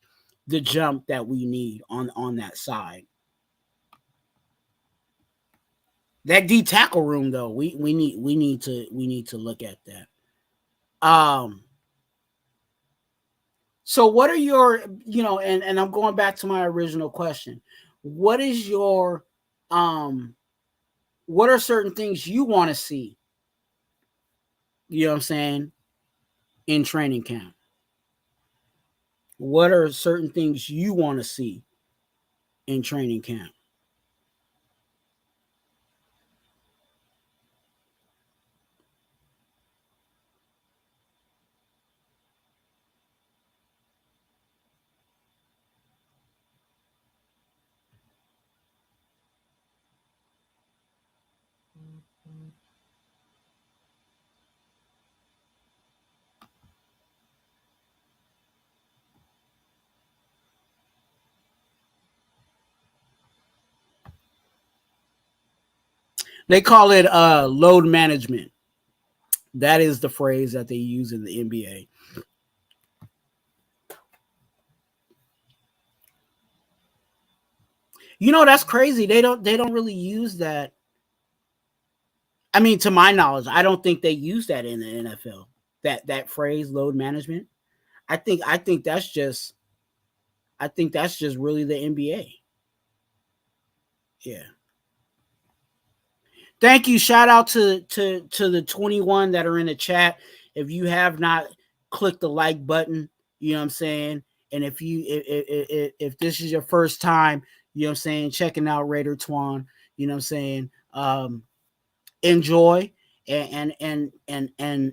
the jump that we need on that side. That D tackle room though, we need to look at that. Um so what are your, and I'm going back to my original question. What is your um what are certain things you want to see, you know what I'm saying, in training camp? What are certain things you want to see in training camp? They call it load management. That is the phrase that they use in the NBA. That's crazy. They don't really use that. I mean, to my knowledge, I don't think they use that in the NFL. That phrase, load management. I think that's just really the NBA. Yeah. Thank you. Shout out to the 21 that are in the chat. If you have not clicked the like button, you know what I'm saying. And if this is your first time, you know what I'm saying, checking out Raider Twuan, you know what I'm saying, enjoy, and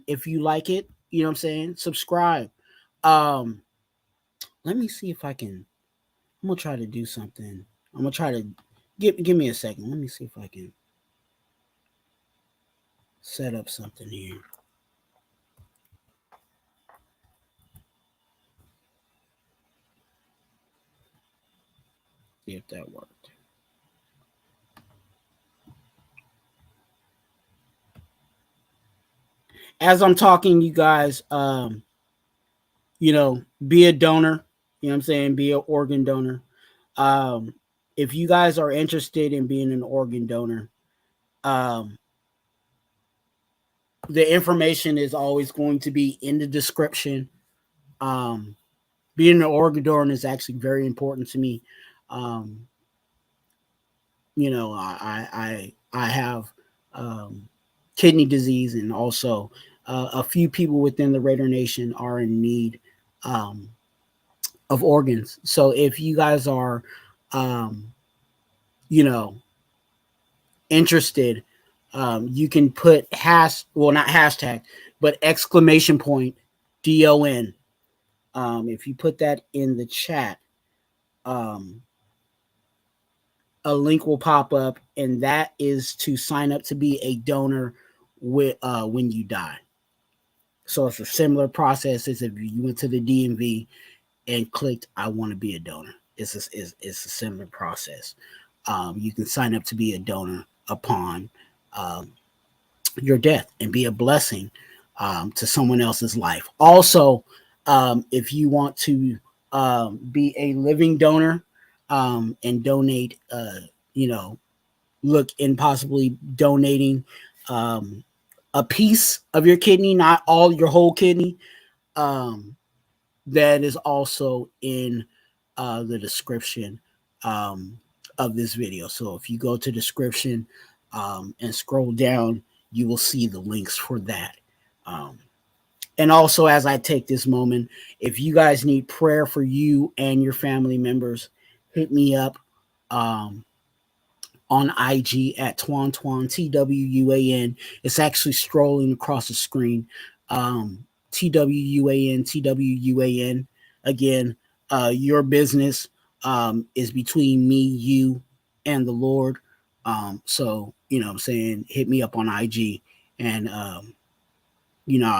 if you like it, you know what I'm saying, subscribe. Um, Let me see if I can. I'm gonna try to do something. I'm gonna try to give me a second. Let me see if I can set up something here. that worked. As I'm talking, you guys, be a donor. You know what I'm saying? Be an organ donor. Um, if you guys are interested in being an organ donor, um, the information is always going to be in the description. Um, Being an organ donor is actually very important to me. Um, I have kidney disease, and also a few people within the Raider Nation are in need um, of organs. So if you guys are, um, you know, interested, you can put not hashtag, but exclamation point DON. If you put that in the chat, um, a link will pop up, and that is to sign up to be a donor with when you die. So it's a similar process as if you went to the DMV and clicked "I want to be a donor." It's a similar process. You can sign up to be a donor upon um, your death and be a blessing to someone else's life. Also, if you want to be a living donor and donate, look in possibly donating a piece of your kidney, not all your whole kidney. Um, that is also in the description of this video. So if you go to description and scroll down, you will see the links for that. And also, as I take this moment, if you guys need prayer for you and your family members, hit me up on IG at Twuan, TWUAN. It's actually scrolling across the screen. TWUAN. Again, your business is between me, you, and the Lord. So, what I'm saying, hit me up on IG, and, I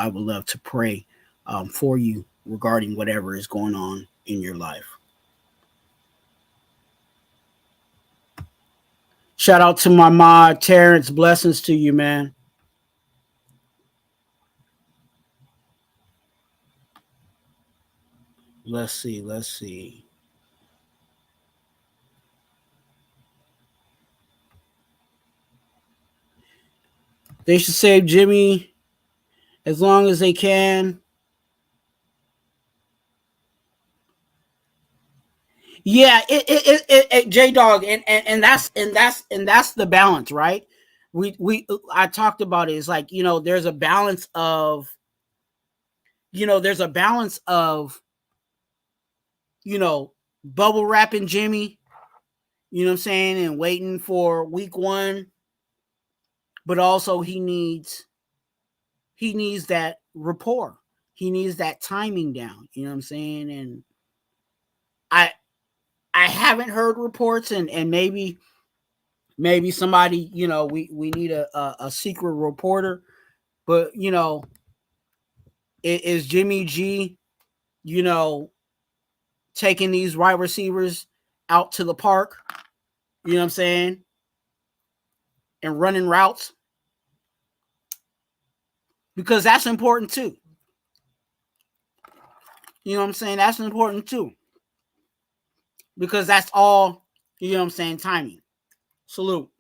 would love to pray for you regarding whatever is going on in your life. Shout out to my mod, Terrence. Blessings to you, man. Let's see. They should save Jimmy as long as they can. Yeah, J Dog, and that's the balance, right? I talked about it. It's like, there's a balance of, bubble wrapping Jimmy, you know what I'm saying, and waiting for week 1, but also he needs that rapport. He needs that timing down, you know what I'm saying? And I haven't heard reports, and maybe somebody, we need a secret reporter, but is Jimmy G, taking these wide receivers out to the park, you know what I'm saying, and running routes, because that's important too. You know what I'm saying? That's important too, because that's all, you know what I'm saying, timing. Salute.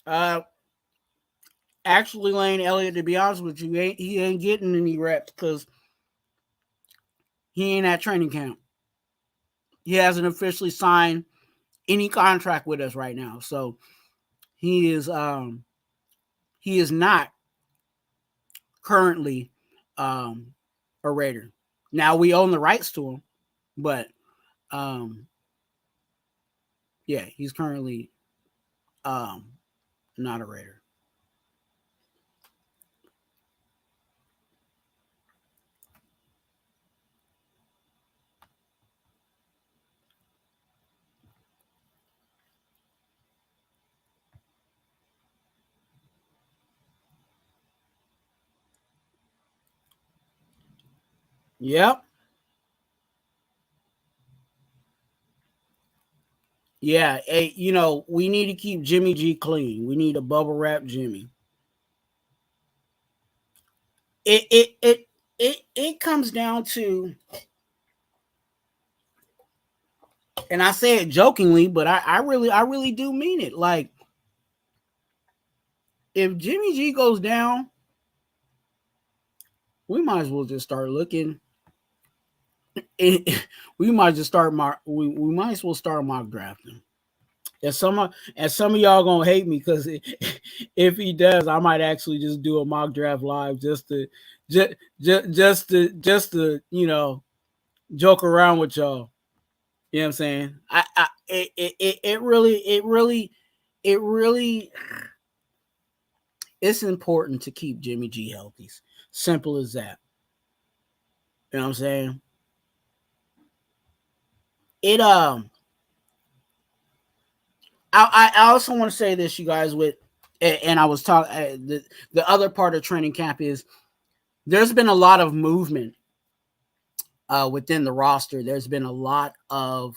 Uh, Actually, Lane Elliott, to be honest with you, he ain't getting any reps because he ain't at training camp. He hasn't officially signed any contract with us right now, so he is not currently a Raider. Now we own the rights to him, but yeah, he's currently not a Raider. Yep. Yeah. Hey, we need to keep Jimmy G clean. We need a bubble wrap Jimmy. It comes down to, and I say it jokingly, but I really do mean it. Like, if Jimmy G goes down, we might as well just start looking. We might just start we might as well start mock drafting. And some of y'all gonna hate me because if he does, I might actually just do a mock draft live just to joke around with y'all. You know what I'm saying? It really it's important to keep Jimmy G healthy. Simple as that. You know what I'm saying? It I also want to say this, you guys, and I was talking the other part of training camp is there's been a lot of movement within the roster. There's been a lot of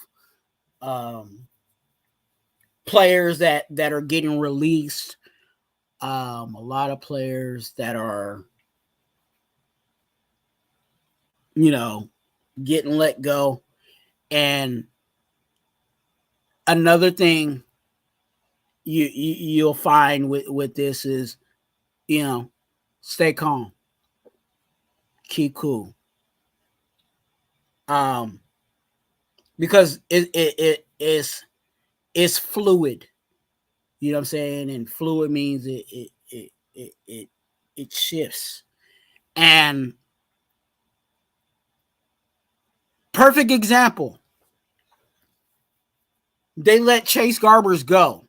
players that are getting released. A lot of players that are getting let go. And another thing you'll find with this is, stay calm, keep cool, because it's fluid. You know what I'm saying? And fluid means it shifts. And perfect example, they let Chase Garbers go,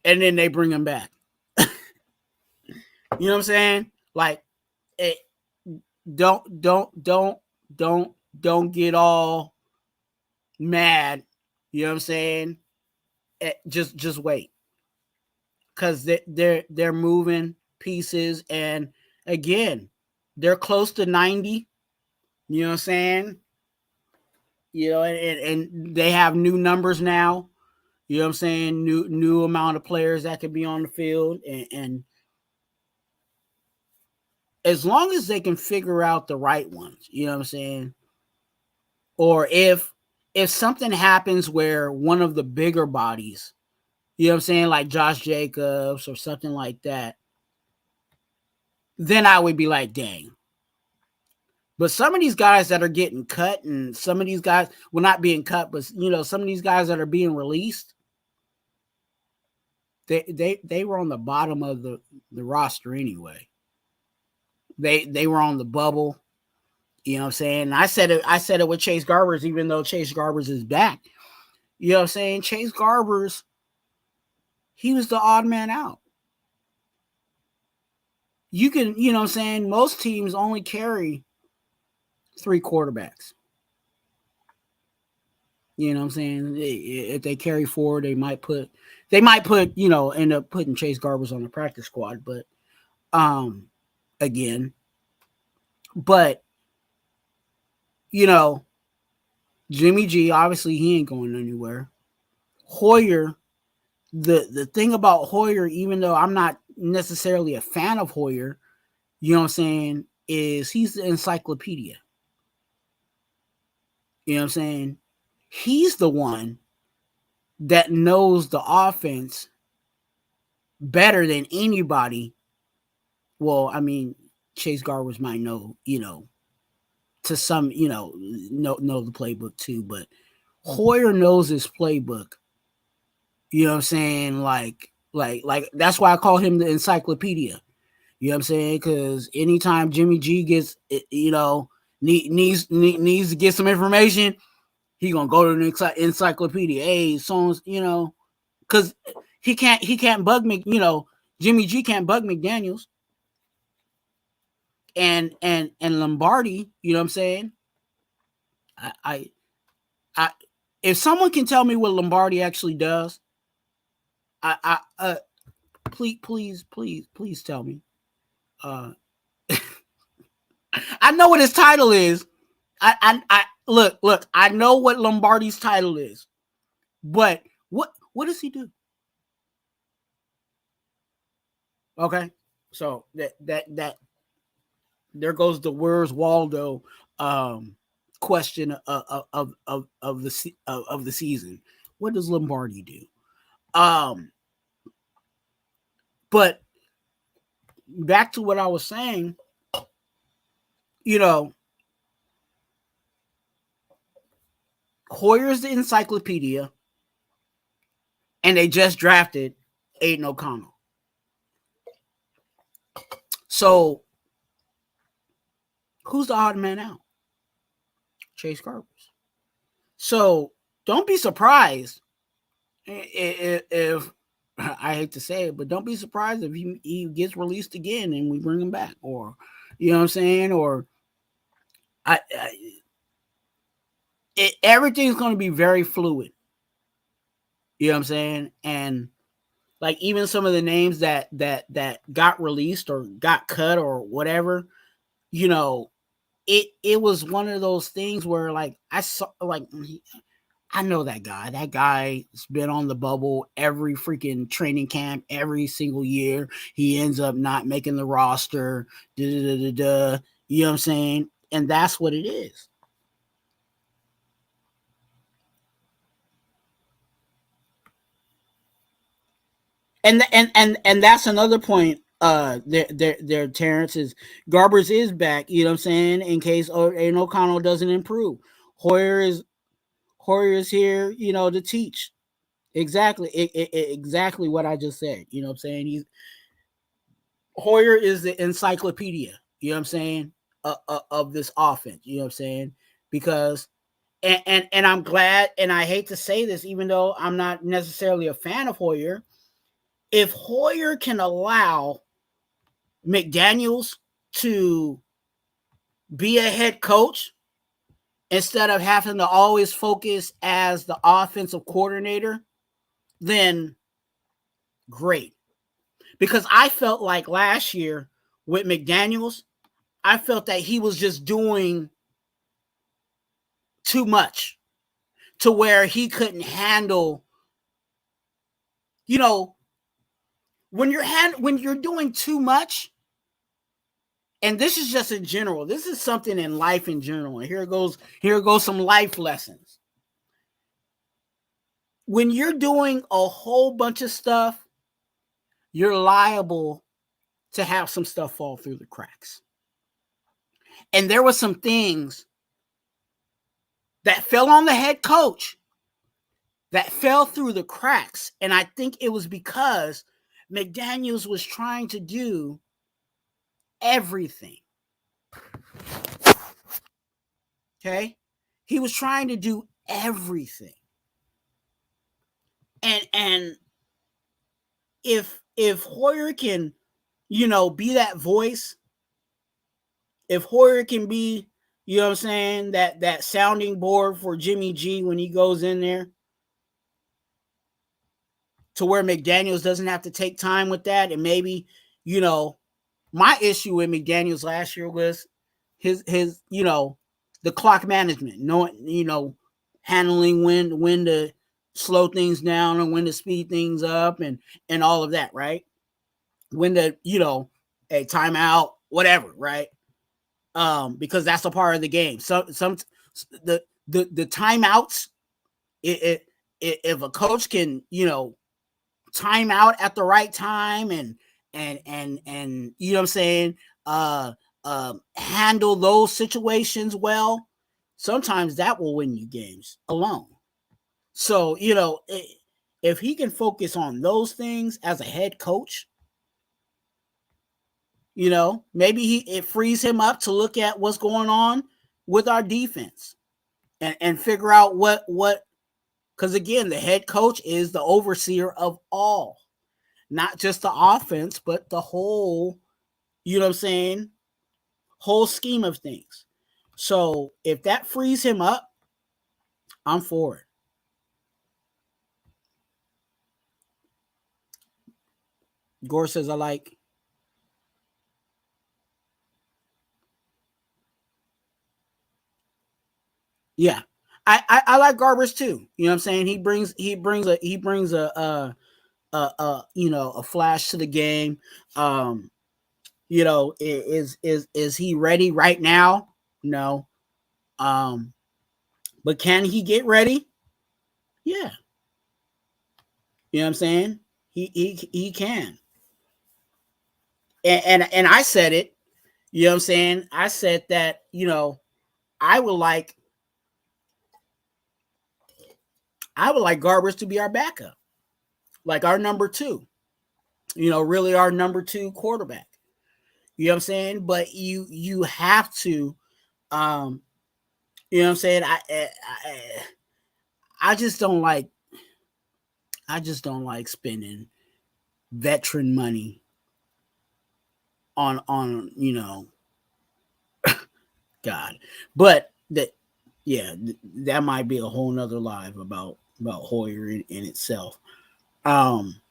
and then they bring him back. You know what I'm saying? Like, it, don't get all mad. You know what I'm saying? Just wait, because they're moving pieces, and again, they're close to 90. You know what I'm saying? And they have new numbers now. You know what I'm saying? New amount of players that could be on the field, and as long as they can figure out the right ones, you know what I'm saying? Or if something happens where one of the bigger bodies, you know what I'm saying, like Josh Jacobs or something like that, then I would be like, dang. But some of these guys that are getting cut, and some of these guys, well, not being cut, but some of these guys that are being released, they were on the bottom of the roster anyway. They were on the bubble. You know what I'm saying? I said it with Chase Garbers, even though Chase Garbers is back. You know what I'm saying? Chase Garbers, he was the odd man out. You can, you know what I'm saying? Most teams only carry 3 quarterbacks. You know what I'm saying? If they carry 4, they might put, end up putting Chase Garbers on the practice squad. But, again, but, Jimmy G, obviously he ain't going anywhere. Hoyer, the thing about Hoyer, even though I'm not necessarily a fan of Hoyer, you know what I'm saying, is he's the encyclopedia. You know what I'm saying? He's the one that knows the offense better than anybody. Well, I mean, Chase Garbers might know, to some, know the playbook too, but Hoyer knows his playbook. You know what I'm saying? Like that's why I call him the encyclopedia. You know what I'm saying? Because anytime Jimmy G gets, needs to get some information, he gonna go to the encyclopedia. Hey, songs, because he can't bug me. Jimmy G can't bug McDaniels and Lombardi. You know what I'm saying? I if someone can tell me what Lombardi actually does, please tell me. I know what his title is. I look. I know what Lombardi's title is, but what does he do? Okay, so that there goes the where's Waldo question of the season. What does Lombardi do? But back to what I was saying, you know, Hoyer's the encyclopedia, and they just drafted Aiden O'Connell. So who's the odd man out? Chase Garbers. So don't be surprised if I hate to say it, but don't be surprised if he gets released again and we bring him back, or you know what I'm saying, or everything's going to be very fluid. You know what I'm saying? And like even some of the names that got released or got cut or whatever, you know, it was one of those things where like I saw like I know that guy. That guy's been on the bubble every freaking training camp every single year. He ends up not making the roster. You know what I'm saying? And that's what it is. And that's another point. Their Terrence is Garbers is back. You know what I'm saying? In case Aiden O'Connell doesn't improve, Hoyer is here. You know, to teach. Exactly, exactly what I just said. You know what I'm saying? Hoyer is the encyclopedia. You know what I'm saying? Of this offense. You know what I'm saying? Because and I'm glad, and I hate to say this, even though I'm not necessarily a fan of Hoyer. If Hoyer can allow McDaniels to be a head coach instead of having to always focus as the offensive coordinator, then great. Because I felt like last year with McDaniels, I felt that he was just doing too much to where he couldn't handle, you know, when you're doing too much, and this is just in general, this is something in life in general. And here goes some life lessons. When you're doing a whole bunch of stuff, you're liable to have some stuff fall through the cracks. And there were some things that fell on the head coach that fell through the cracks. And I think it was because McDaniels was trying to do everything. Okay? He was trying to do everything. And if Hoyer can, you know, be that voice, if Hoyer can be, you know what I'm saying, that sounding board for Jimmy G when he goes in there, to where McDaniels doesn't have to take time with that, and maybe, you know, my issue with McDaniels last year was his you know, the clock management, knowing, you know, handling when to slow things down and when to speed things up and all of that, right? When to, you know, a timeout, whatever, right? Because that's a part of the game. So the timeouts, if a coach can, you know, time out at the right time and you know what I'm saying, handle those situations well, sometimes that will win you games alone. So, you know, if he can focus on those things as a head coach, you know, maybe it frees him up to look at what's going on with our defense and figure out what because again, the head coach is the overseer of all, not just the offense, but the whole, you know what I'm saying, whole scheme of things. So if that frees him up, I'm for it. Gore says I like Yeah. I like Garbers too. You know what I'm saying? He brings a flash to the game. Um, is he ready right now? No. Um, but can he get ready? Yeah. You know what I'm saying? He can. And I said it. You know what I'm saying? I said that, I would like I would like Garbers to be our backup. Like our number two. Really our number two quarterback. You know what I'm saying? But you have to you know what I'm saying? I just don't like spending veteran money on God. But that yeah, that might be a whole nother live about Hoyer in itself. Um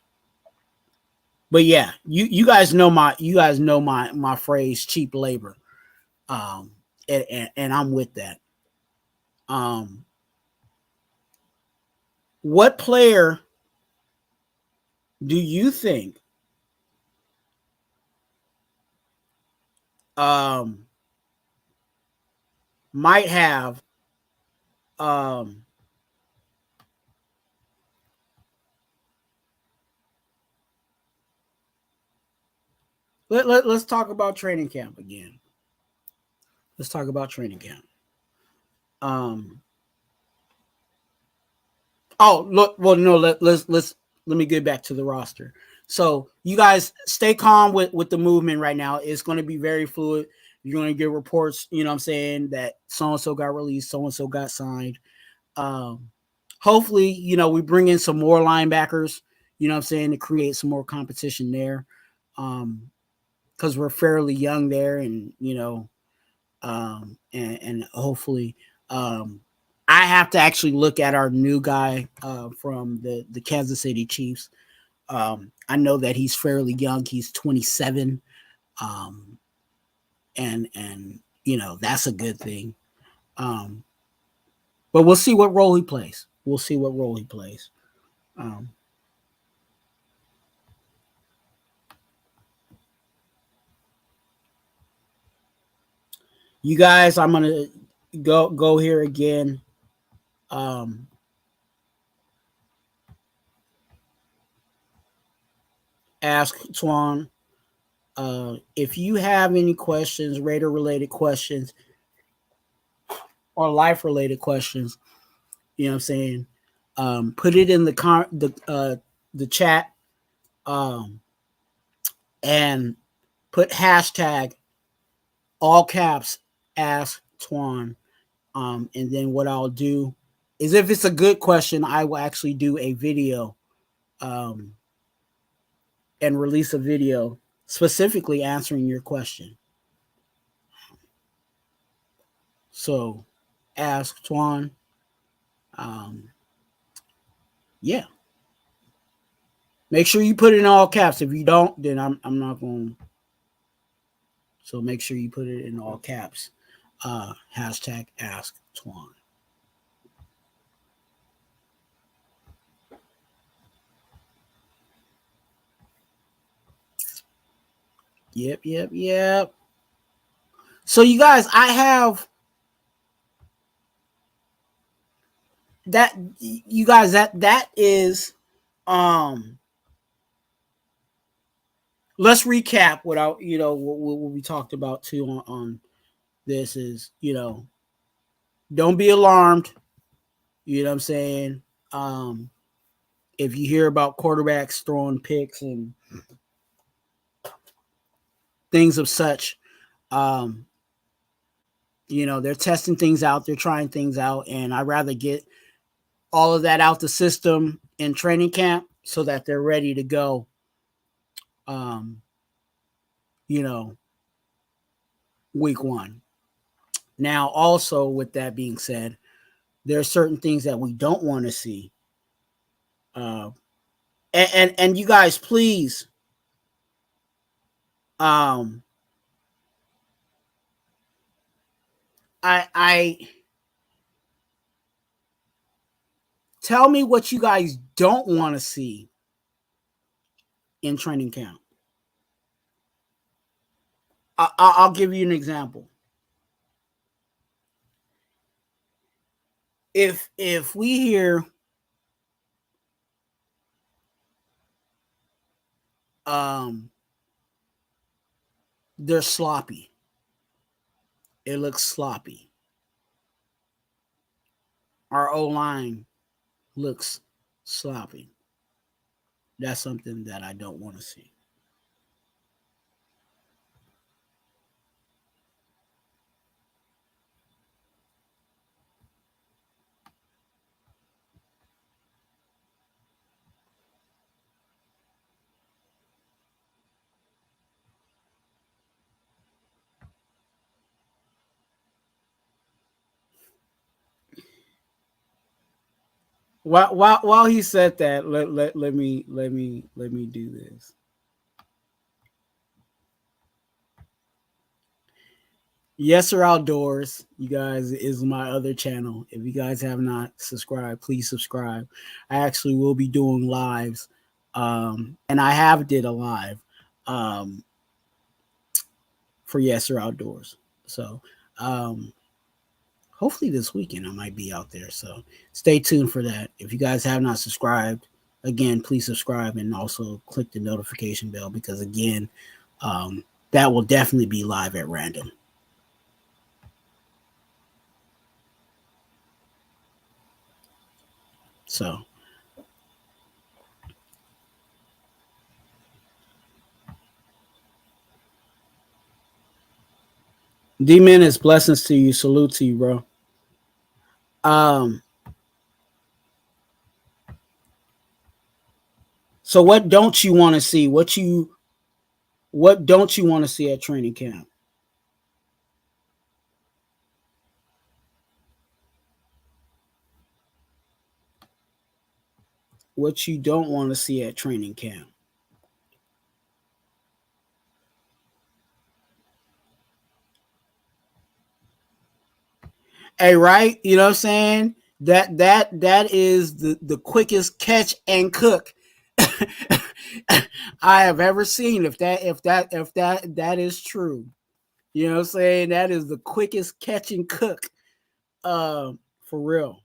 but yeah, you guys know my phrase cheap labor. Um and I'm with that. Um what player do you think um might have um let's talk about training camp again. Let's talk about training camp. Um oh look well no let me get back to the roster. So you guys stay calm with the movement right now. It's going to be very fluid. You're going to get reports, you know what I'm saying, that so and so got released, so and so got signed. Um hopefully, we bring in some more linebackers, you know what I'm saying, to create some more competition there. Because we're fairly young there, and and hopefully, um, I have to actually look at our new guy from the Kansas City Chiefs. I know that he's fairly young. He's 27, um, and that's a good thing. Um, but we'll see what role he plays. We'll see what role he plays. Um, you guys, I'm gonna go here again. Um, ask Twuan. If you have any questions, Raider related questions, or life related questions, you know what I'm saying, put it in the chat, um, and put hashtag all caps ask Twuan. And then what I'll do is, if it's a good question, I will actually do a video, um, and release a video specifically answering your question. So ask Twuan. Um, yeah. Make sure you put it in all caps. If you don't, then I'm not going. So make sure you put it in all caps. Hashtag ask Twuan. Yep. So you guys, I have that. You guys, that is. Let's recap what we talked about too on this is, don't be alarmed. You know what I'm saying? If you hear about quarterbacks throwing picks and things of such, um, they're testing things out, they're trying things out, and I'd rather get all of that out the system in training camp so that they're ready to go. Um, you know, week one. Now, also with that being said, there are certain things that we don't want to see. Uh, and you guys, please, um, I Tell me what you guys don't want to see in training camp. I'll give you an example. If we hear they're sloppy, it looks sloppy. Our O-line looks sloppy. That's something that I don't want to see. While he said that, let me do this. Yes Sir Outdoors, you guys, is my other channel. If you guys have not subscribed, please subscribe. I actually will be doing lives, and I have did a live for Yes Sir Outdoors. So hopefully this weekend I might be out there. So stay tuned for that. If you guys have not subscribed, again, please subscribe and also click the notification bell because again, that will definitely be live at random. So D-Menace, blessings to you. Salute to you, bro. So what don't you want to see? What don't you want to see at training camp? What you don't want to see at training camp? Hey, right? You know what I'm saying? That is the quickest catch and cook I have ever seen. If that is true. You know what I'm saying? That is the quickest catch and cook. For real.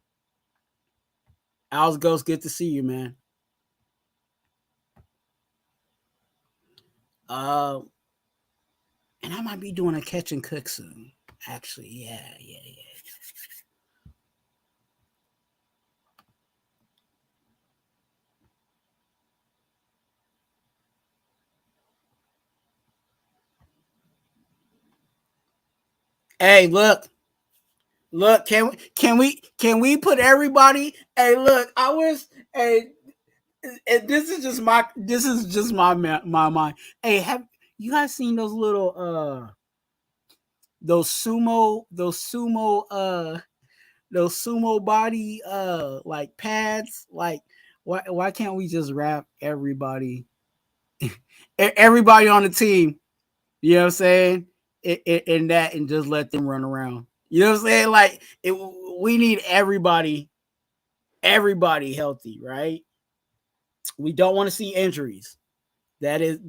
Al's Ghost, good to see you, man. And I might be doing a catch and cook soon. Actually, yeah. Hey, look, can we put everybody? Hey, look, I wish. Hey, this is just my mind. Hey, have you guys seen those little those sumo body like pads? Like why can't we just wrap everybody everybody on the team? You know what I'm saying? In that and just let them run around. You know what I'm saying? Like we need everybody healthy, right? We don't want to see injuries. That is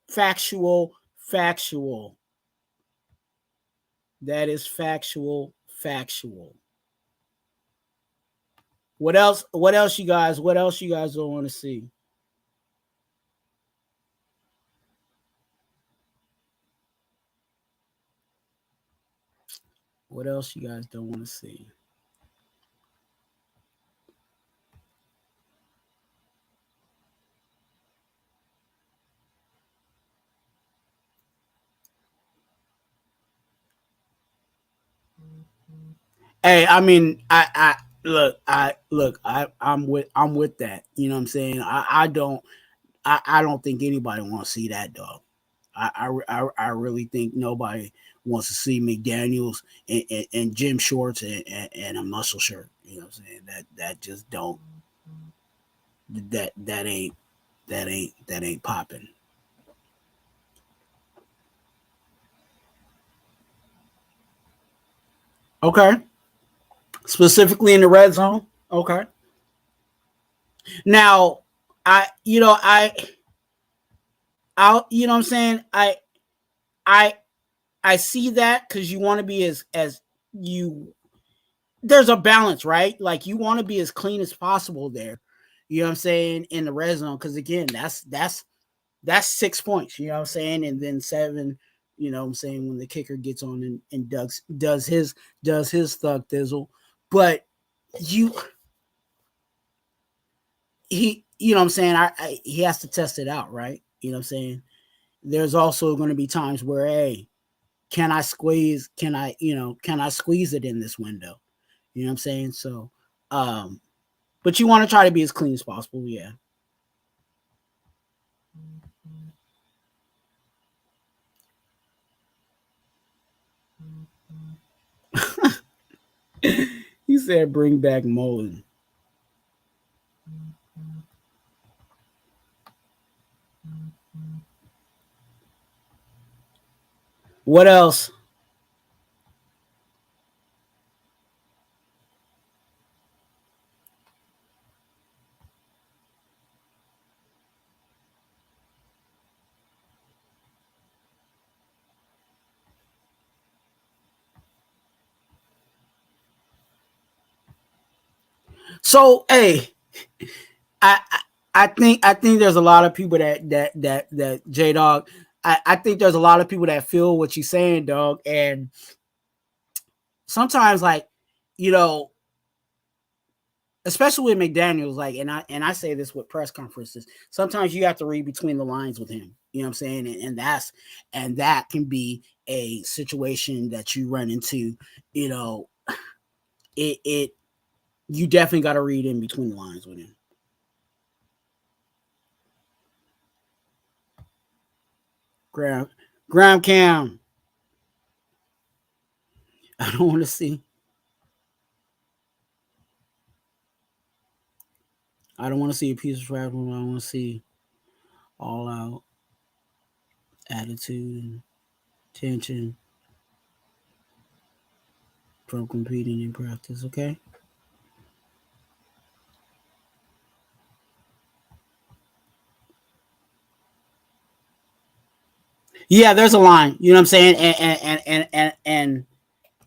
factual. That is factual. What else? What else you guys don't want to see? What else you guys don't want to see? Hey, I mean, I'm with that. You know what I'm saying? I don't think anybody wants to see that, dog. I really think nobody wants to see McDaniels in gym shorts and a muscle shirt. You know what I'm saying? That just don't that ain't popping. Okay. Specifically in the red zone. Okay. Now, you know what I'm saying? I I see that because you want to be as you there's a balance, right? Like you want to be as clean as possible there. You know what I'm saying, in the red zone, because again, that's 6 points, you know what I'm saying, and then seven, you know what I'm saying, when the kicker gets on and does his thug thizzle. But you he you know what I'm saying, he has to test it out, right? You know what I'm saying? There's also going to be times where, hey, can I squeeze it in this window? You know what I'm saying? So but you want to try to be as clean as possible, yeah. He said bring back Mullen. What else? So hey, I I think there's a lot of people that J Dog. I think there's a lot of people that feel what you're saying, dog. And sometimes, like, you know, especially with McDaniels, like, and I say this with press conferences, sometimes you have to read between the lines with him. You know what I'm saying? And that can be a situation that you run into. You know, it you definitely got to read in between the lines with him. Graham, Graham Cam. I don't want to see. I don't want to see a piece of trash. I want to see all out attitude and tension from competing in practice. Okay. Yeah, there's a line. You know what I'm saying? And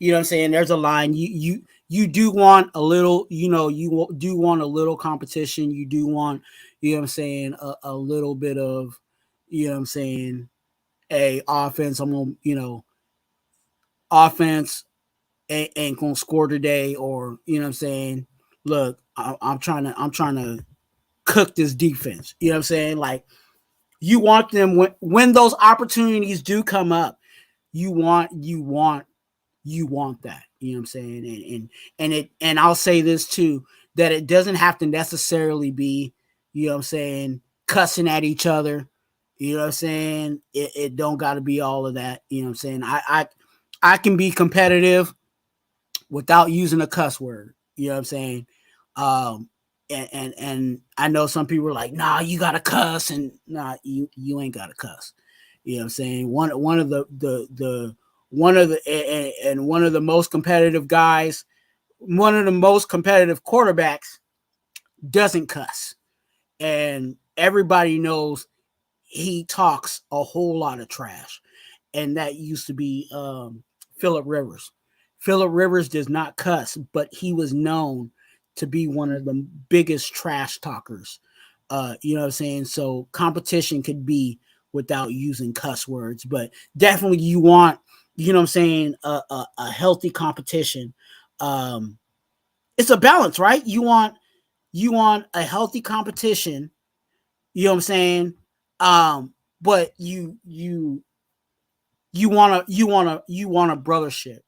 you know what I'm saying. There's a line. You do want a little. Do want a little competition. You do want. You know what I'm saying. A little bit of. You know what I'm saying. A offense. I'm gonna. Offense ain't gonna score today, or you know what I'm saying. Look, I'm trying to cook this defense. You know what I'm saying? Like, you want them when those opportunities do come up. You want that. You know what I'm saying? And I'll say this too, that it doesn't have to necessarily be, you know what I'm saying, cussing at each other. You know what I'm saying? It don't got to be all of that. You know what I'm saying? I can be competitive without using a cuss word. You know what I'm saying? Um, and I know some people are like, nah, you gotta cuss, and nah, you ain't gotta cuss. You know what I'm saying? One of the one of the and one of the most competitive guys, one of the most competitive quarterbacks doesn't cuss, and everybody knows he talks a whole lot of trash, and that used to be Philip Rivers. Philip Rivers does not cuss, but he was known to be one of the biggest trash talkers. You know what I'm saying? So competition could be without using cuss words, but definitely you want, you know what I'm saying, a healthy competition. Um, it's a balance, right? You want a healthy competition. You know what I'm saying? But you want a brothership.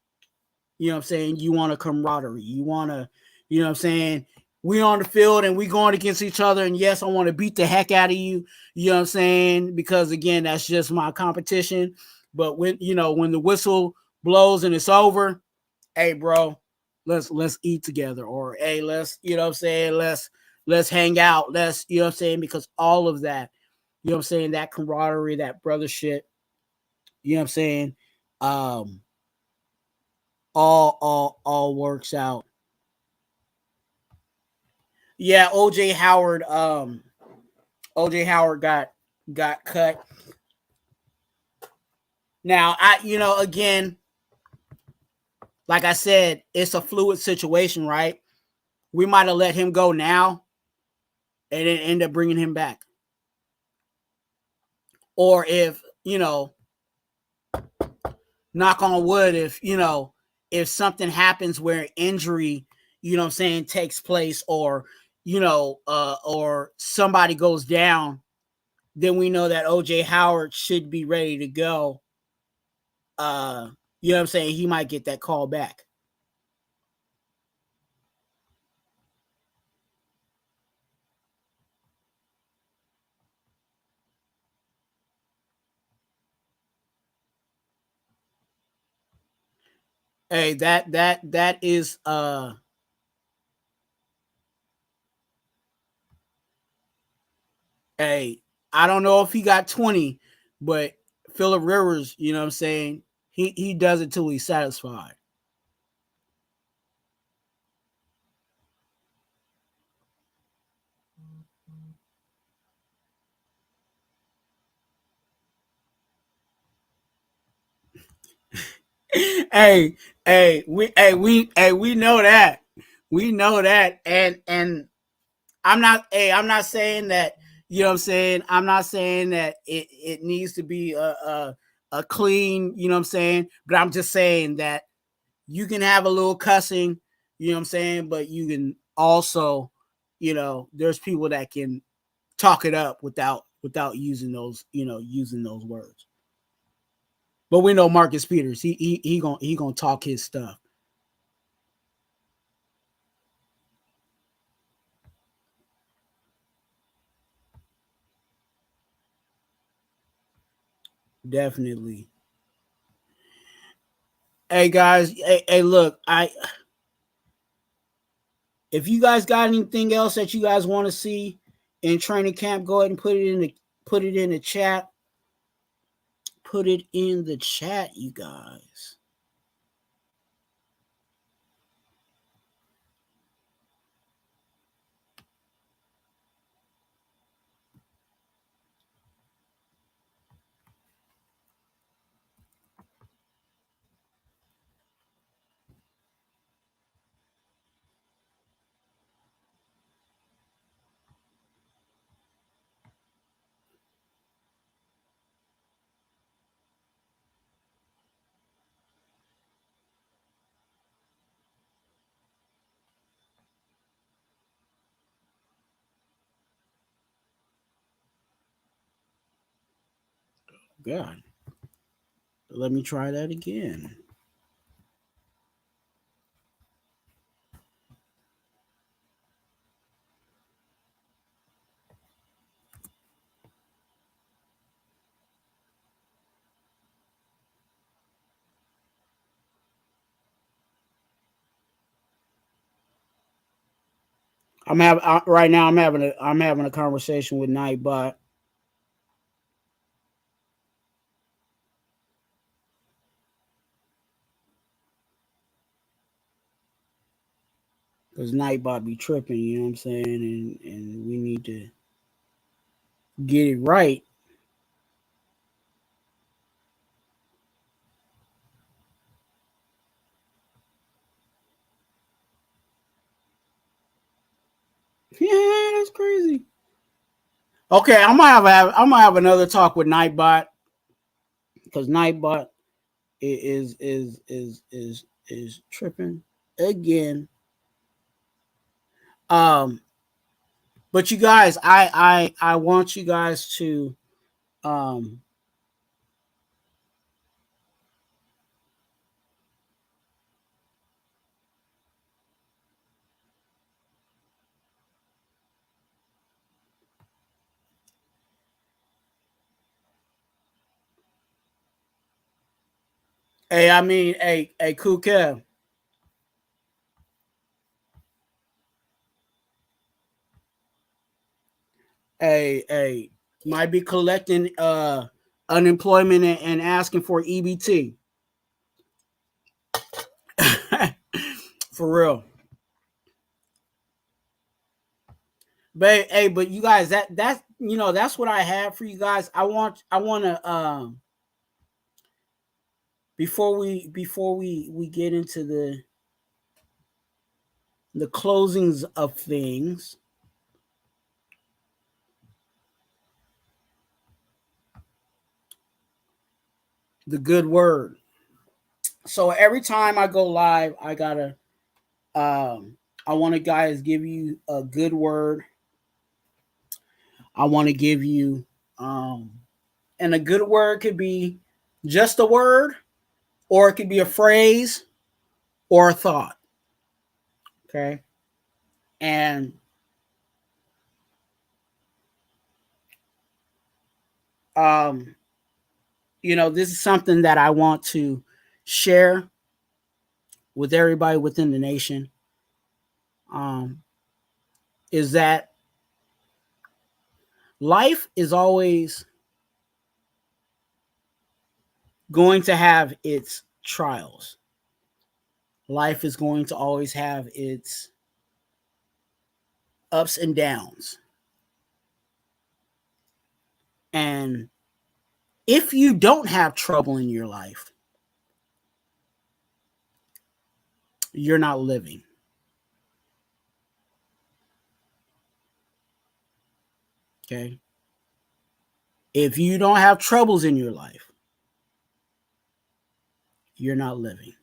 You know what I'm saying? You want a camaraderie. You want to, you know what I'm saying? We on the field and we going against each other. And yes, I want to beat the heck out of you. You know what I'm saying? Because again, that's just my competition. But when the whistle blows and it's over, hey, bro, let's eat together. Or hey, let's, you know what I'm saying? Let's hang out. Let's, you know what I'm saying? Because all of that, you know what I'm saying, that camaraderie, that brothership, you know what I'm saying? Um, all works out Yeah, OJ Howard. OJ Howard got cut. Now, again, like I said, it's a fluid situation, right? We might have let him go now and then end up bringing him back. Or if, knock on wood, if something happens where injury, takes place, or, or somebody goes down, then we know that OJ Howard should be ready to go. He might get that call back. Hey, that is hey, I don't know if he got 20, but Phillip Rivers, he does it till he's satisfied. We know that. We know that. And I'm not saying that, I'm not saying that it needs to be a clean, but I'm just saying that you can have a little cussing, but you can also, there's people that can talk it up without using those words. But we know Marcus Peters, he gonna talk his stuff. Definitely. Hey guys, hey look, if you guys got anything else that you guys want to see in training camp, go ahead and put it in the chat. Put it in the chat, you guys. God. Let me try that again. Right now. I'm having a conversation with Nightbot. Because Nightbot be tripping, you know what I'm saying? And we need to get it right. Yeah, that's crazy. Okay, I'm gonna have another talk with Nightbot, because Nightbot is tripping again. But you guys, I want you guys to um hey, Cool Kev. Hey, might be collecting unemployment and asking for EBT. For real. But hey, but you guys, that's that's what I have for you guys. I want to before we get into the closings of things. The good word. So every time I go live, I gotta I want to guys give you a good word. I want to give you and a good word could be just a word, or it could be a phrase or a thought. Okay. And um this is something that I want to share with everybody within the nation. Is that life is always going to have its trials. Life is going to always have its ups and downs. And if you don't have trouble in your life, you're not living. Okay. If you don't have troubles in your life, you're not living.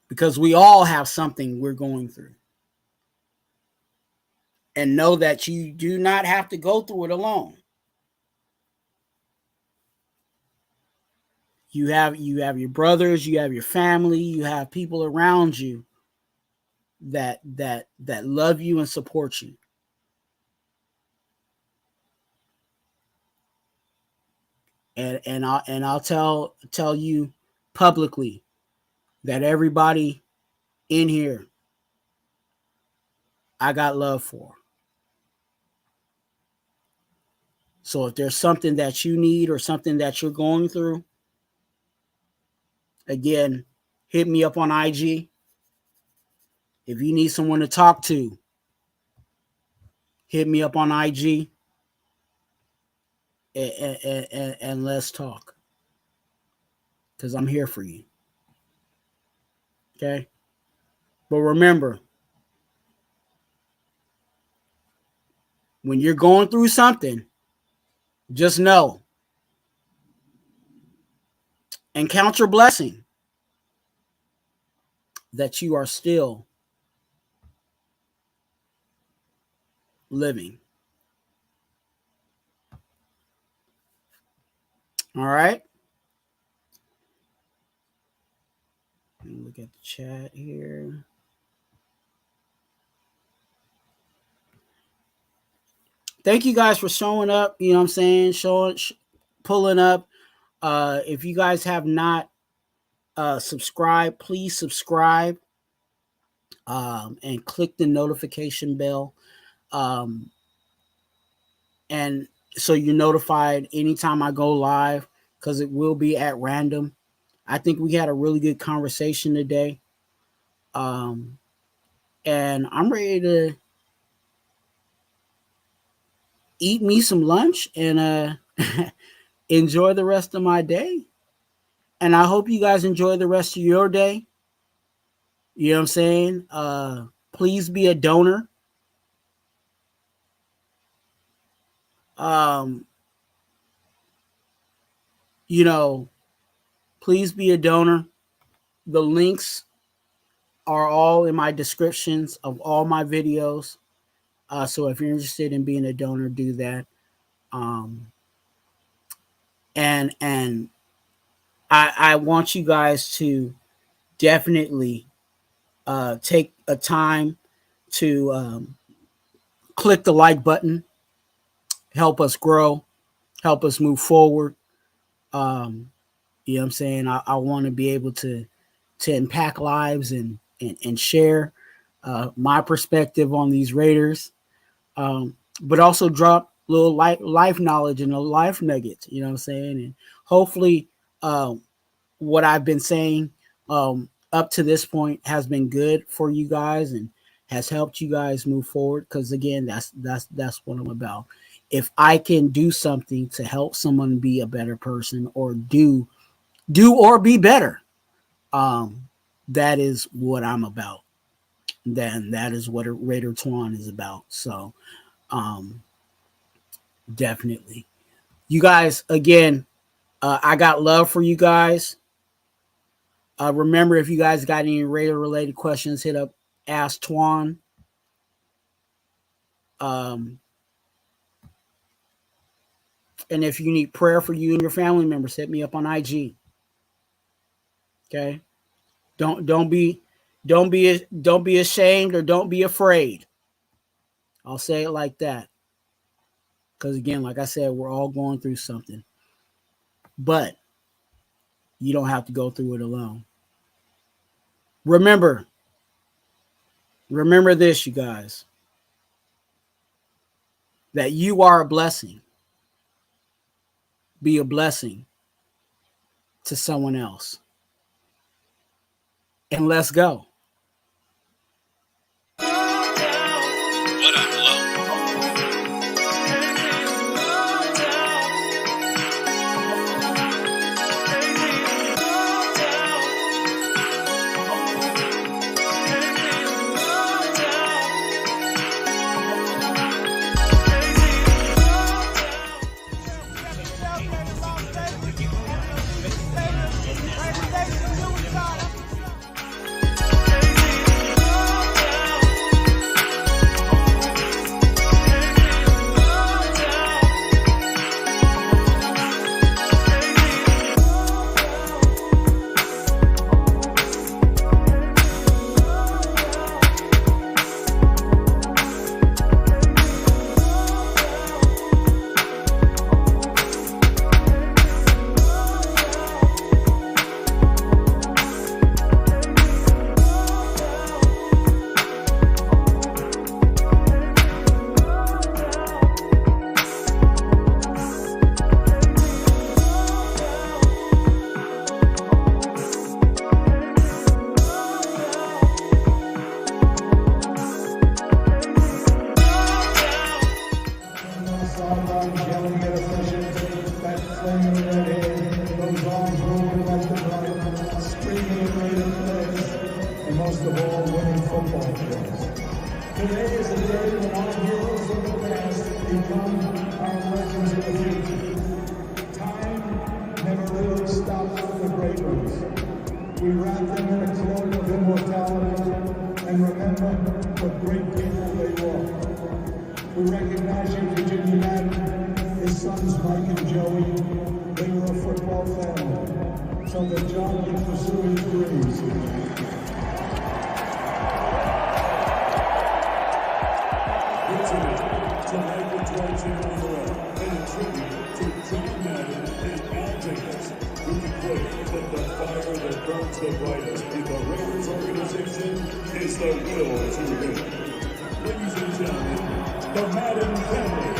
Because we all have something we're going through. And know that you do not have to go through it alone. You have your brothers, you have your family, you have people around you that love you and support you. And I'll tell you publicly that everybody in here I got love for. So if there's something that you need or something that you're going through, again, hit me up on IG. If you need someone to talk to, hit me up on IG and let's talk. Because I'm here for you. Okay? But remember, when you're going through something, just know and count your blessing that you are still living. All right? Let me look at the chat here. Thank you guys for showing up. You know what I'm saying? Pulling up. If you guys have not subscribed, please subscribe and click the notification bell. And so you're notified anytime I go live, because it will be at random. I think we had a really good conversation today. And I'm ready to eat me some lunch and enjoy the rest of my day. And I hope you guys enjoy the rest of your day. You know what I'm saying? Please be a donor. Please be a donor. The links are all in my descriptions of all my videos. So if you're interested in being a donor, do that. And I want you guys to definitely take a time to click the like button, help us grow, help us move forward. You know what I'm saying? I want to be able to impact lives and share my perspective on these Raiders, but also drop little life knowledge and life nuggets, you know what I'm saying? And hopefully what I've been saying up to this point has been good for you guys, and has helped you guys move forward. Because again, that's what I'm about. If I can do something to help someone be a better person or do or be better, that is what I'm about. Then that is what Raider Twuan is about. So definitely. You guys, again, I got love for you guys. Remember, if you guys got any Raider related questions, hit up Ask Twuan. And if you need prayer for you and your family members, hit me up on IG. Okay. Don't be ashamed or don't be afraid. I'll say it like that. Because again, like I said, we're all going through something. But you don't have to go through it alone. Remember this, you guys, that you are a blessing. Be a blessing to someone else. And let's go. What I'm low. Today is the day when our heroes of the past become our legends of the future. Time never really stops for the great ones. We wrap them in a cloak of immortality and remember what great people they were. We recognize you, Virginia Madden, his sons Mike and Joey. They were a football family, so that John could pursue his dreams. Tonight the Twuan in a tribute to John Madden and Al Jacobs, who declared that the fire that burns the brightest in the Raiders organization is the will to win. Ladies and gentlemen, the Madden family.